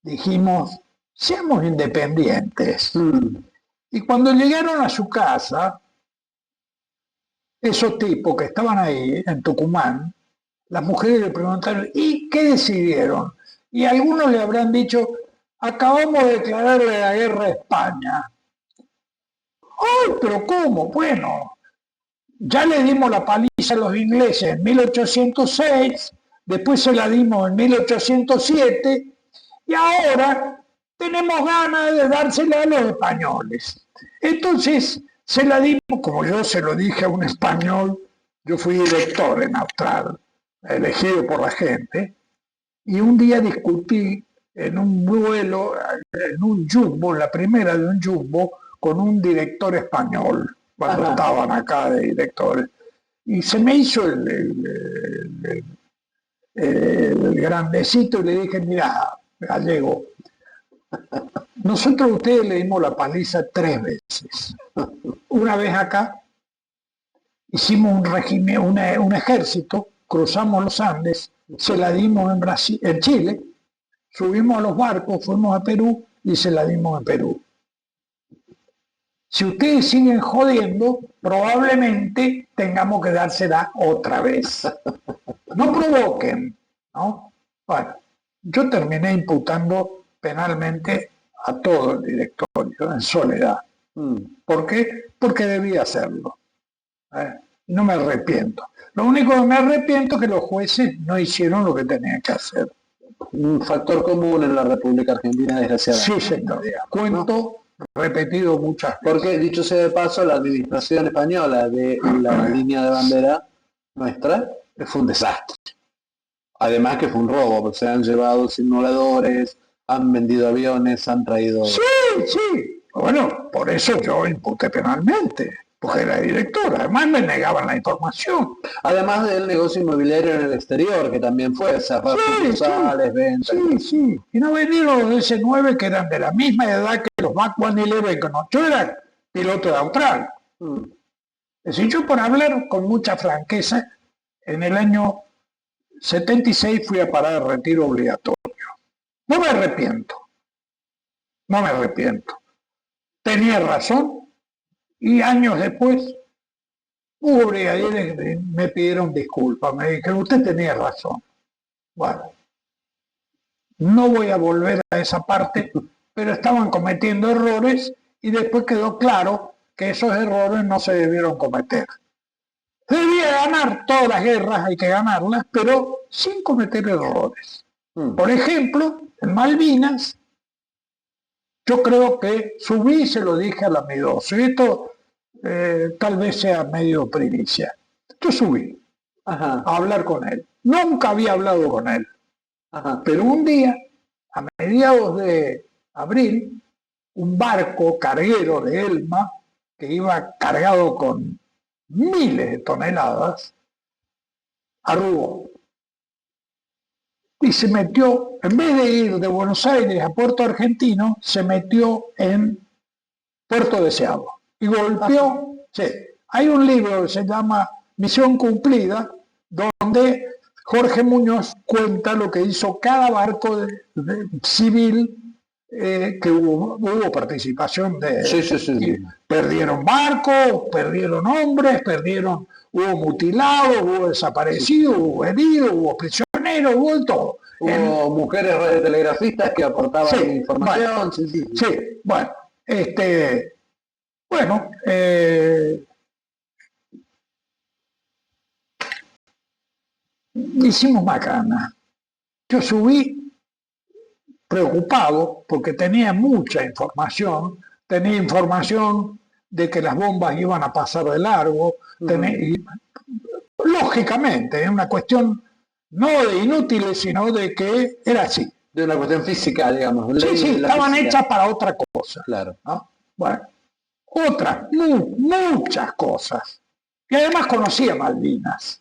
dijimos, seamos independientes. Y cuando llegaron a su casa, esos tipos que estaban ahí, en Tucumán, las mujeres le preguntaron, ¿y qué decidieron? Y algunos le habrán dicho, acabamos de declararle la guerra a España. ¡Ay, pero cómo! Bueno, ya le dimos la paliza a los ingleses en 1806, después se la dimos en 1807 y ahora tenemos ganas de dársela a los españoles. Entonces se la dimos, como yo se lo dije a un español, yo fui director en Austral, elegido por la gente, y un día discutí en un vuelo, en un jumbo, la primera de un jumbo, con un director español, cuando estaban acá de directores. Y se me hizo el grandecito y le dije, mira, gallego, nosotros a ustedes le dimos la paliza 3 veces. Una vez acá, hicimos un ejército, cruzamos los Andes, se la dimos en Chile, subimos a los barcos, fuimos a Perú y se la dimos en Perú. Si ustedes siguen jodiendo, probablemente tengamos que dársela otra vez. No provoquen, ¿no? Bueno, yo terminé imputando penalmente a todo el directorio en soledad. ¿Por qué? Porque debía hacerlo. No me arrepiento. Lo único que me arrepiento es que los jueces no hicieron lo que tenían que hacer. Un factor común en la República Argentina, desgraciadamente. Sí, señor. Cuento repetido muchas veces. Porque, dicho sea de paso, la administración española de la línea de bandera nuestra fue un desastre. Además que fue un robo, porque se han llevado simuladores, han vendido aviones, han traído... Sí. Bueno, por eso yo imputé penalmente, porque era directora. Además me negaban la información. Además del negocio inmobiliario en el exterior, que también fue cerrar sucursales, ventas. Sí. Y no vinieron los DC-9 que eran de la misma edad que los Mach 111, que no, yo era piloto de Austral. Es decir, yo por hablar con mucha franqueza, en el año 76 fui a parar el retiro obligatorio. No me arrepiento. Tenía razón y años después hubo brigadieres que me pidieron disculpas. Me dijeron, usted tenía razón. Bueno, no voy a volver a esa parte, pero estaban cometiendo errores y después quedó claro que esos errores no se debieron cometer. Se debía ganar todas las guerras, hay que ganarlas, pero sin cometer errores. Por ejemplo, en Malvinas, yo creo que subí y se lo dije al amidoso. Y esto tal vez sea medio primicia. Yo subí a hablar con él. Nunca había hablado con él. Pero un día, a mediados de abril, un barco carguero de Elma, que iba cargado con miles de toneladas, arrugó. Y se metió, en vez de ir de Buenos Aires a Puerto Argentino, se metió en Puerto Deseado. Y golpeó. Sí, hay un libro que se llama Misión Cumplida, donde Jorge Muñoz cuenta lo que hizo cada barco civil que hubo participación de... Sí, sí, sí, sí. Perdieron barcos, perdieron hombres, hubo mutilados, hubo desaparecidos, hubo heridos, hubo prisioneros, hubo de todo. Hubo mujeres radiotelegrafistas que aportaban Sí, información. bueno, Sí, sí. sí, bueno, bueno, hicimos macana. Yo subí preocupado porque tenía mucha información, tenía información de que las bombas iban a pasar de largo, lógicamente, es una cuestión no de inútiles, sino de que era así. De una cuestión física, digamos. Sí, sí, estaban hechas para otra cosa. Claro. ¿No? Bueno, otras, muchas cosas. Y además conocía Malvinas.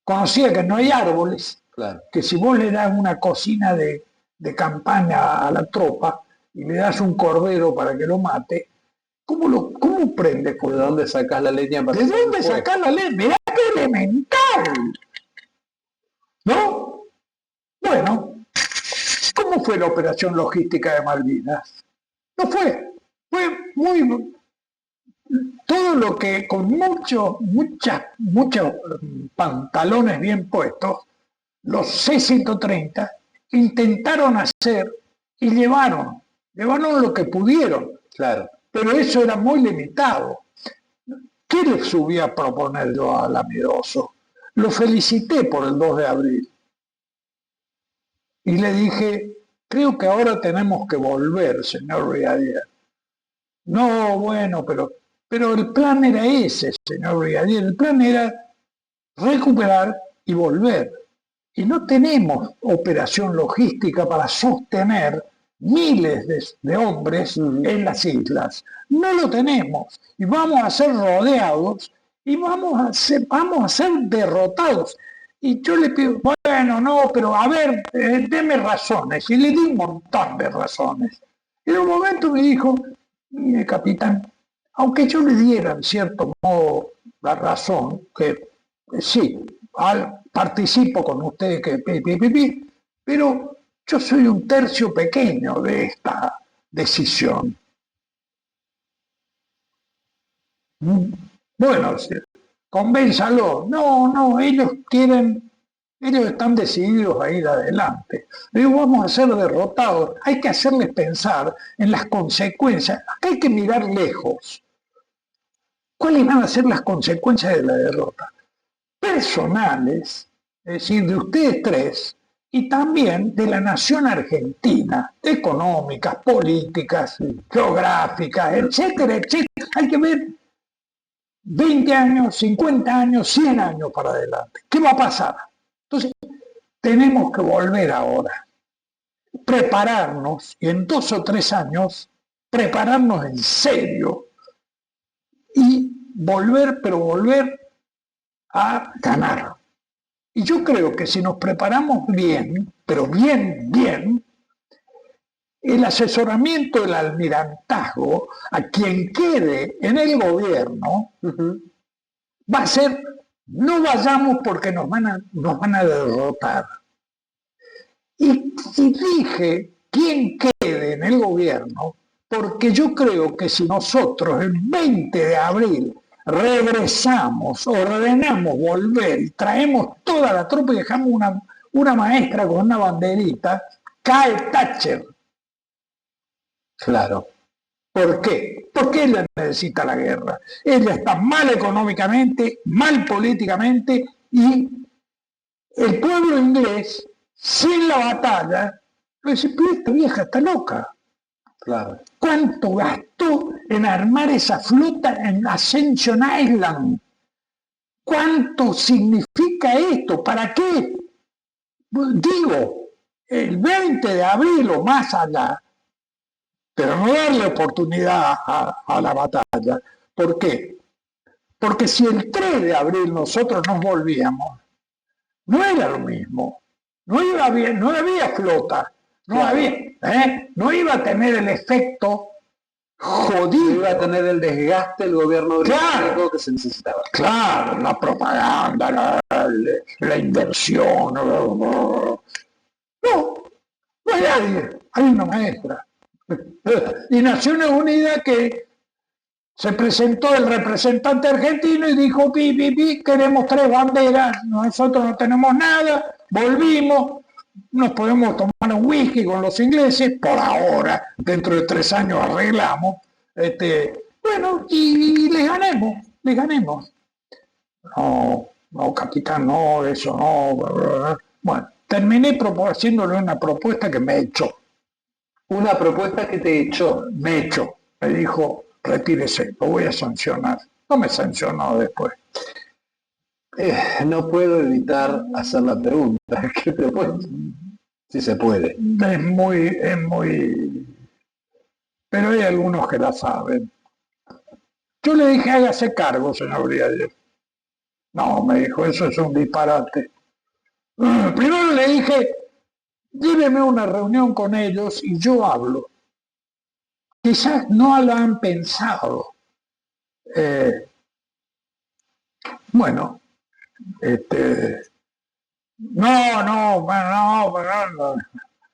Conocía que no hay árboles, Claro. que si vos le das una cocina de campaña a la tropa y le das un cordero para que lo mate, ¿cómo prende fuego? ¿De dónde sacás la leña para ¿De dónde sacás la leña? Mirá qué elemental. ¿No? Bueno, ¿cómo fue la operación logística de Malvinas? No fue. Fue muy... Todo lo que con muchos pantalones bien puestos, los C-130 intentaron hacer y llevaron lo que pudieron. Claro. Pero eso era muy limitado. ¿Qué le subí a proponer yo al amigoso? Lo felicité por el 2 de abril. Y le dije, creo que ahora tenemos que volver, señor brigadier. No, bueno, pero el plan era ese, señor brigadier. El plan era recuperar y volver. Y no tenemos operación logística para sostener miles de hombres en las islas. No lo tenemos. Y vamos a ser rodeados y vamos a ser derrotados. Y yo le pido, bueno, no, pero a ver, deme razones. Y le di un montón de razones. Y en un momento me dijo, mire, capitán, aunque yo le diera en cierto modo la razón, que sí, participo con usted, pero yo soy un tercio pequeño de esta decisión. Bueno, convénzalo. No, ellos están decididos a ir adelante. Digo, vamos a ser derrotados. Hay que hacerles pensar en las consecuencias. Acá hay que mirar lejos. ¿Cuáles van a ser las consecuencias de la derrota? Personales, es decir, de ustedes tres, y también de la nación argentina, económicas, políticas, geográficas, etcétera, etcétera. Hay que ver 20 años, 50 años, 100 años para adelante. ¿Qué va a pasar? Entonces, tenemos que volver ahora, prepararnos, y en 2 o 3 años, prepararnos en serio, y volver a ganar. Y yo creo que si nos preparamos bien, pero bien, el asesoramiento del almirantazgo a quien quede en el gobierno va a ser, no vayamos porque nos van a derrotar. Y dije quien quede en el gobierno, porque yo creo que si nosotros el 20 de abril regresamos, ordenamos volver y traemos toda la tropa y dejamos una maestra con una banderita, cae Thatcher. Claro. ¿Por qué? Porque ella necesita la guerra. Ella está mal económicamente, mal políticamente, y el pueblo inglés, sin la batalla, le dice, pero esta vieja está loca. Claro. ¿Cuánto gastó en armar esa flota en Ascension Island? ¿Cuánto significa esto? ¿Para qué? Digo, el 20 de abril o más allá, pero no darle oportunidad a la batalla. ¿Por qué? Porque si el 3 de abril nosotros nos volvíamos, no era lo mismo. No había flota. No iba a tener el efecto jodido. No iba a tener el desgaste el gobierno británico que se necesitaba. Claro, la propaganda, la inversión. No hay nadie. Hay una maestra. Y Naciones Unidas que se presentó el representante argentino y dijo, queremos 3 banderas, nosotros no tenemos nada, volvimos, nos podemos tomar un whisky con los ingleses, por ahora, dentro de 3 años arreglamos, bueno, y les ganemos. No, capitán, no, eso no, bla, bla, bla. Bueno, terminé haciéndole una propuesta que me echó. Una propuesta que te echó. Me echó. Me dijo, retírese, lo voy a sancionar. No me sancionó después. No puedo evitar hacer la pregunta. ¿Qué propuesta? Sí se puede. Es muy... Pero hay algunos que la saben. Yo le dije, hágase cargo, señor Briader. No, me dijo, eso es un disparate. Primero le dije, lléveme a una reunión con ellos y yo hablo. Quizás no lo han pensado. Bueno, no.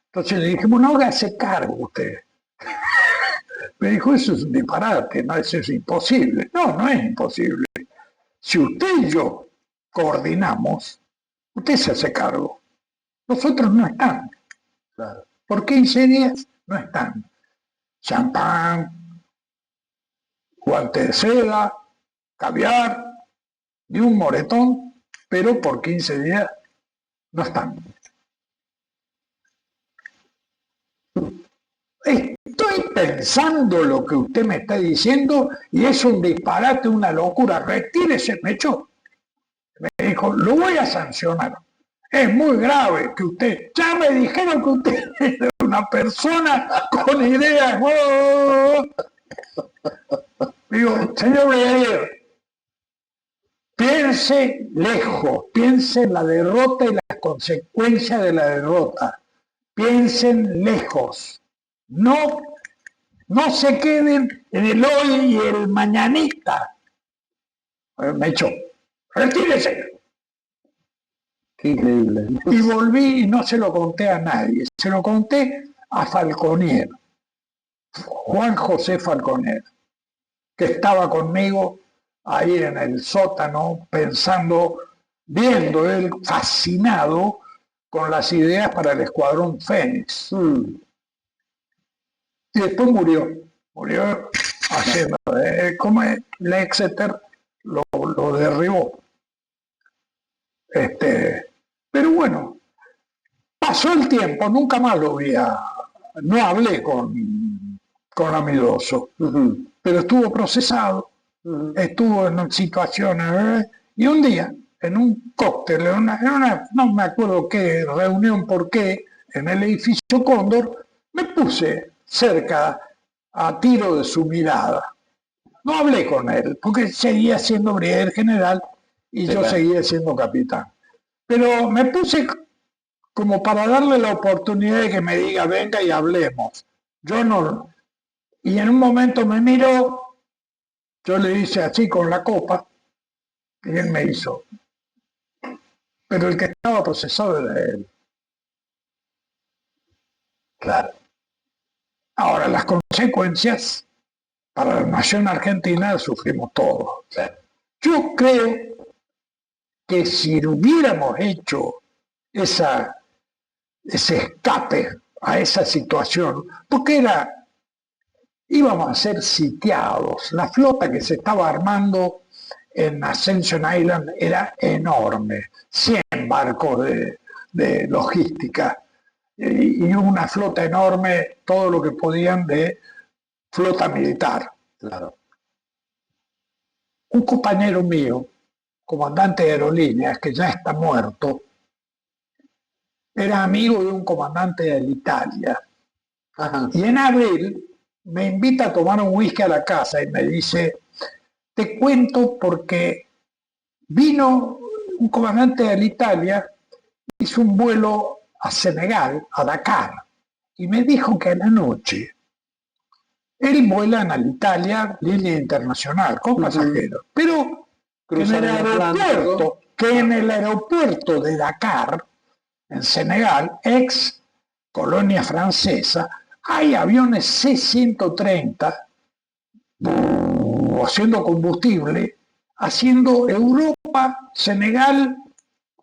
Entonces le dije, bueno, hágase cargo usted. Me dijo, eso es un disparate, no, eso es imposible. No es imposible. Si usted y yo coordinamos, usted se hace cargo. Los otros no están. Claro. Por 15 días no están. Champán, guante de seda, caviar, ni un moretón, pero por 15 días no están. Estoy pensando lo que usted me está diciendo y es un disparate, una locura. Retírese, me echó. Me dijo, lo voy a sancionar. Es muy grave que usted, ya me dijeron que usted es una persona con ideas. Digo, señor Briader, piense lejos, piense en la derrota y las consecuencias de la derrota. Piensen lejos. No se queden en el hoy y el mañanita. Me echó. Retírese. Qué increíble. Y volví y no se lo conté a nadie. Se lo conté a Falconier, Juan José Falconier, que estaba conmigo ahí en el sótano pensando, viendo él fascinado con las ideas para el Escuadrón Fénix. Y después murió haciendo, como el Exeter lo derribó. Pero bueno, pasó el tiempo, nunca más lo vi, no hablé con Amidoso, pero estuvo procesado, estuvo en situaciones, y un día, en un cóctel, no me acuerdo qué reunión, por qué, en el edificio Cóndor, me puse cerca a tiro de su mirada. No hablé con él, porque seguía siendo brigadier general y yo seguía siendo capitán. Pero me puse como para darle la oportunidad de que me diga, venga y hablemos. Yo no. Y en un momento me miró, yo le hice así con la copa, y él me hizo. Pero el que estaba procesado era él. Claro. Ahora, las consecuencias para la nación argentina sufrimos todos. Yo creo que si hubiéramos hecho ese escape a esa situación, porque íbamos a ser sitiados. La flota que se estaba armando en Ascension Island era enorme, 100 barcos de logística y una flota enorme, todo lo que podían de flota militar. Claro. Un compañero mío, comandante de aerolíneas, que ya está muerto, era amigo de un comandante de Italia. Ajá. Y en abril me invita a tomar un whisky a la casa y me dice, te cuento porque vino un comandante de Italia, hizo un vuelo a Senegal, a Dakar, y me dijo que a la noche él vuela en Alitalia, línea internacional, con pasajeros, pero que en el aeropuerto de Dakar, en Senegal, ex colonia francesa, Hay aviones C-130 haciendo combustible, haciendo Europa, Senegal,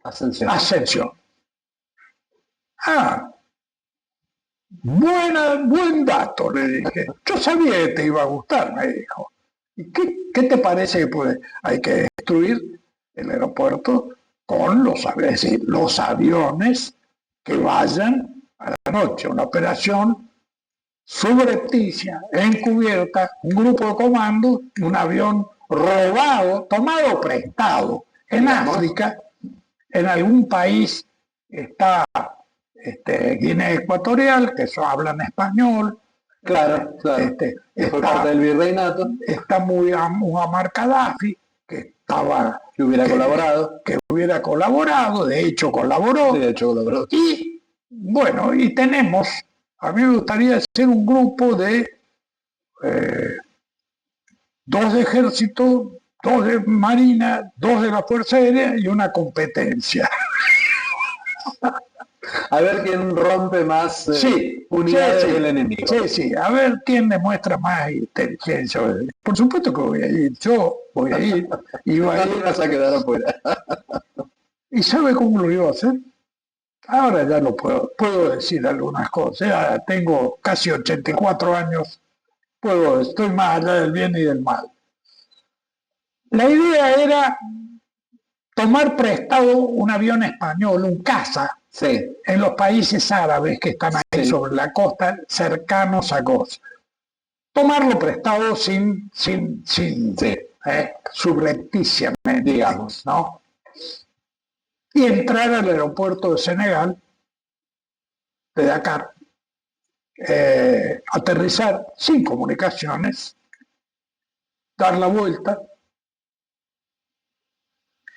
Ascensión. Ah, buen dato, le dije. Yo sabía que te iba a gustar, me dijo. ¿Y qué te parece que puede? Hay que destruir el aeropuerto con los aviones que vayan a la noche. Una operación subrepticia, encubierta, un grupo de comando, un avión robado, tomado prestado en África, en algún país está Guinea Ecuatorial, que hablan español. Claro. Fue parte del virreinato. Está Muammar Gaddafi, que hubiera colaborado, de hecho colaboró. Y bueno, y tenemos, a mí me gustaría hacer un grupo de 2 de ejército, 2 de marina, 2 de la Fuerza Aérea y una competencia. A ver quién rompe más unidades del enemigo. Sí, a ver quién demuestra más inteligencia. Por supuesto que voy a ir, yo voy a ir. Y vas a quedar afuera. ¿Y sabe cómo lo iba a hacer? Ahora ya no puedo decir algunas cosas. Ya tengo casi 84 años. Estoy más allá del bien y del mal. La idea era tomar prestado un avión español, un caza, en los países árabes que están ahí sobre la costa, cercanos a Goz. Tomarlo prestado subrepticiamente, digamos, ¿no? Y entrar al aeropuerto de Senegal, de Dakar, aterrizar sin comunicaciones, dar la vuelta,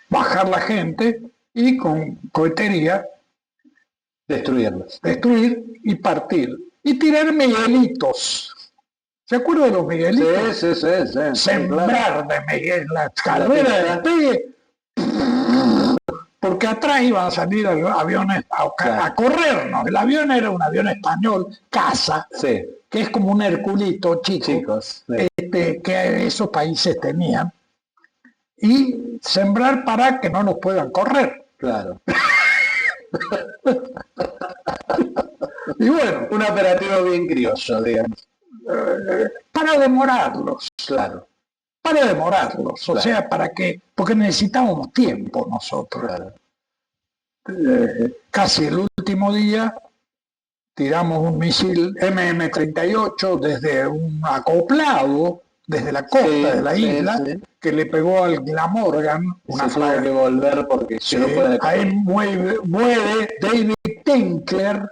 bajar la gente y con cohetería destruir y partir. Y tirar miguelitos. ¿Se acuerda de los miguelitos? Sí. Sembrar de Miguel, la carrera de despegue. Porque atrás iban a salir aviones a corrernos. El avión era un avión español, caza, que es como un herculito chico, que esos países tenían. Y sembrar para que no nos puedan correr. Claro. Y bueno, un operativo bien criollo, digamos. Para demorarlos. Claro. Para demorarlos. O sea, ¿para qué? Porque necesitábamos tiempo nosotros. Claro. Casi el último día tiramos un misil MM-38 desde un acoplado, desde la costa de la isla, que le pegó al Glamorgan. Una tuvo que volver porque no puede. Ahí muere David Tinkler.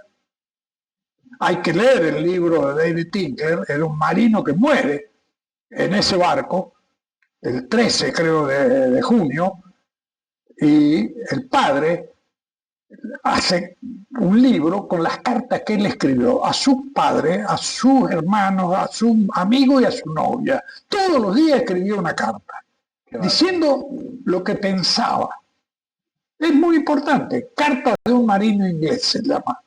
Hay que leer el libro de David Tinkler. Era un marino que muere en ese barco, el 13 creo de junio, y el padre hace un libro con las cartas que él escribió a su padre, a sus hermanos, a su amigo y a su novia. Todos los días escribía una carta, diciendo lo que pensaba. Es muy importante. Carta de un marino inglés se llama.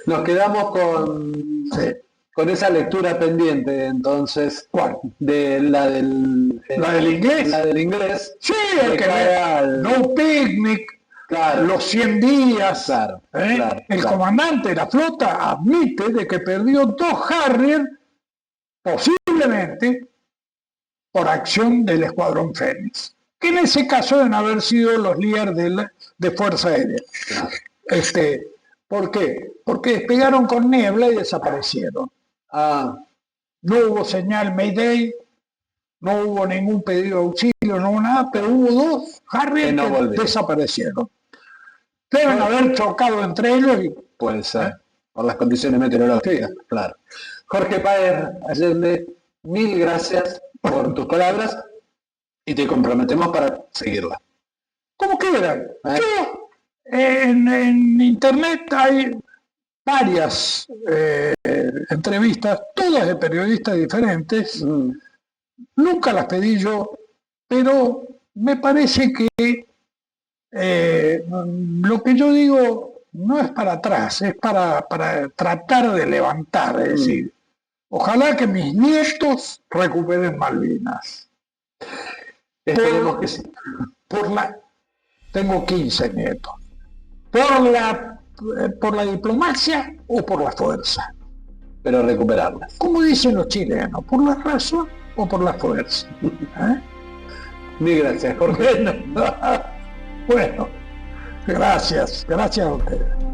Nos quedamos con esa lectura pendiente, entonces. ¿Cuál? De la del inglés. La del inglés. Sí, el que No Picnic. Claro. Los 100 días. Claro, el comandante de la flota admite de que perdió 2 Harrier, posiblemente por acción del Escuadrón Fénix, que en ese caso deben haber sido los líderes de Fuerza Aérea. Claro. ¿Por qué? Porque despegaron con niebla y desaparecieron. No hubo señal Mayday, no hubo ningún pedido de auxilio, no hubo nada, pero hubo 2 Harrier que desaparecieron. Deben haber chocado entre ellos y... Puede ser, por las condiciones meteorológicas, claro. Jorge Páez Allende, mil gracias por tus palabras y te comprometemos para seguirla. ¿Cómo quieran? Yo, en internet hay varias entrevistas, todas de periodistas diferentes. Nunca las pedí yo, pero me parece que lo que yo digo no es para atrás, es para tratar de levantar, es decir, ojalá que mis nietos recuperen Malvinas. Esperemos que sí. Tengo 15 nietos. Por la diplomacia o por la fuerza. Pero recuperarlas. Como dicen los chilenos, ¿por la razón o por la fuerza? ¿Eh? Mil gracias, Jorge. Bueno, gracias a ustedes.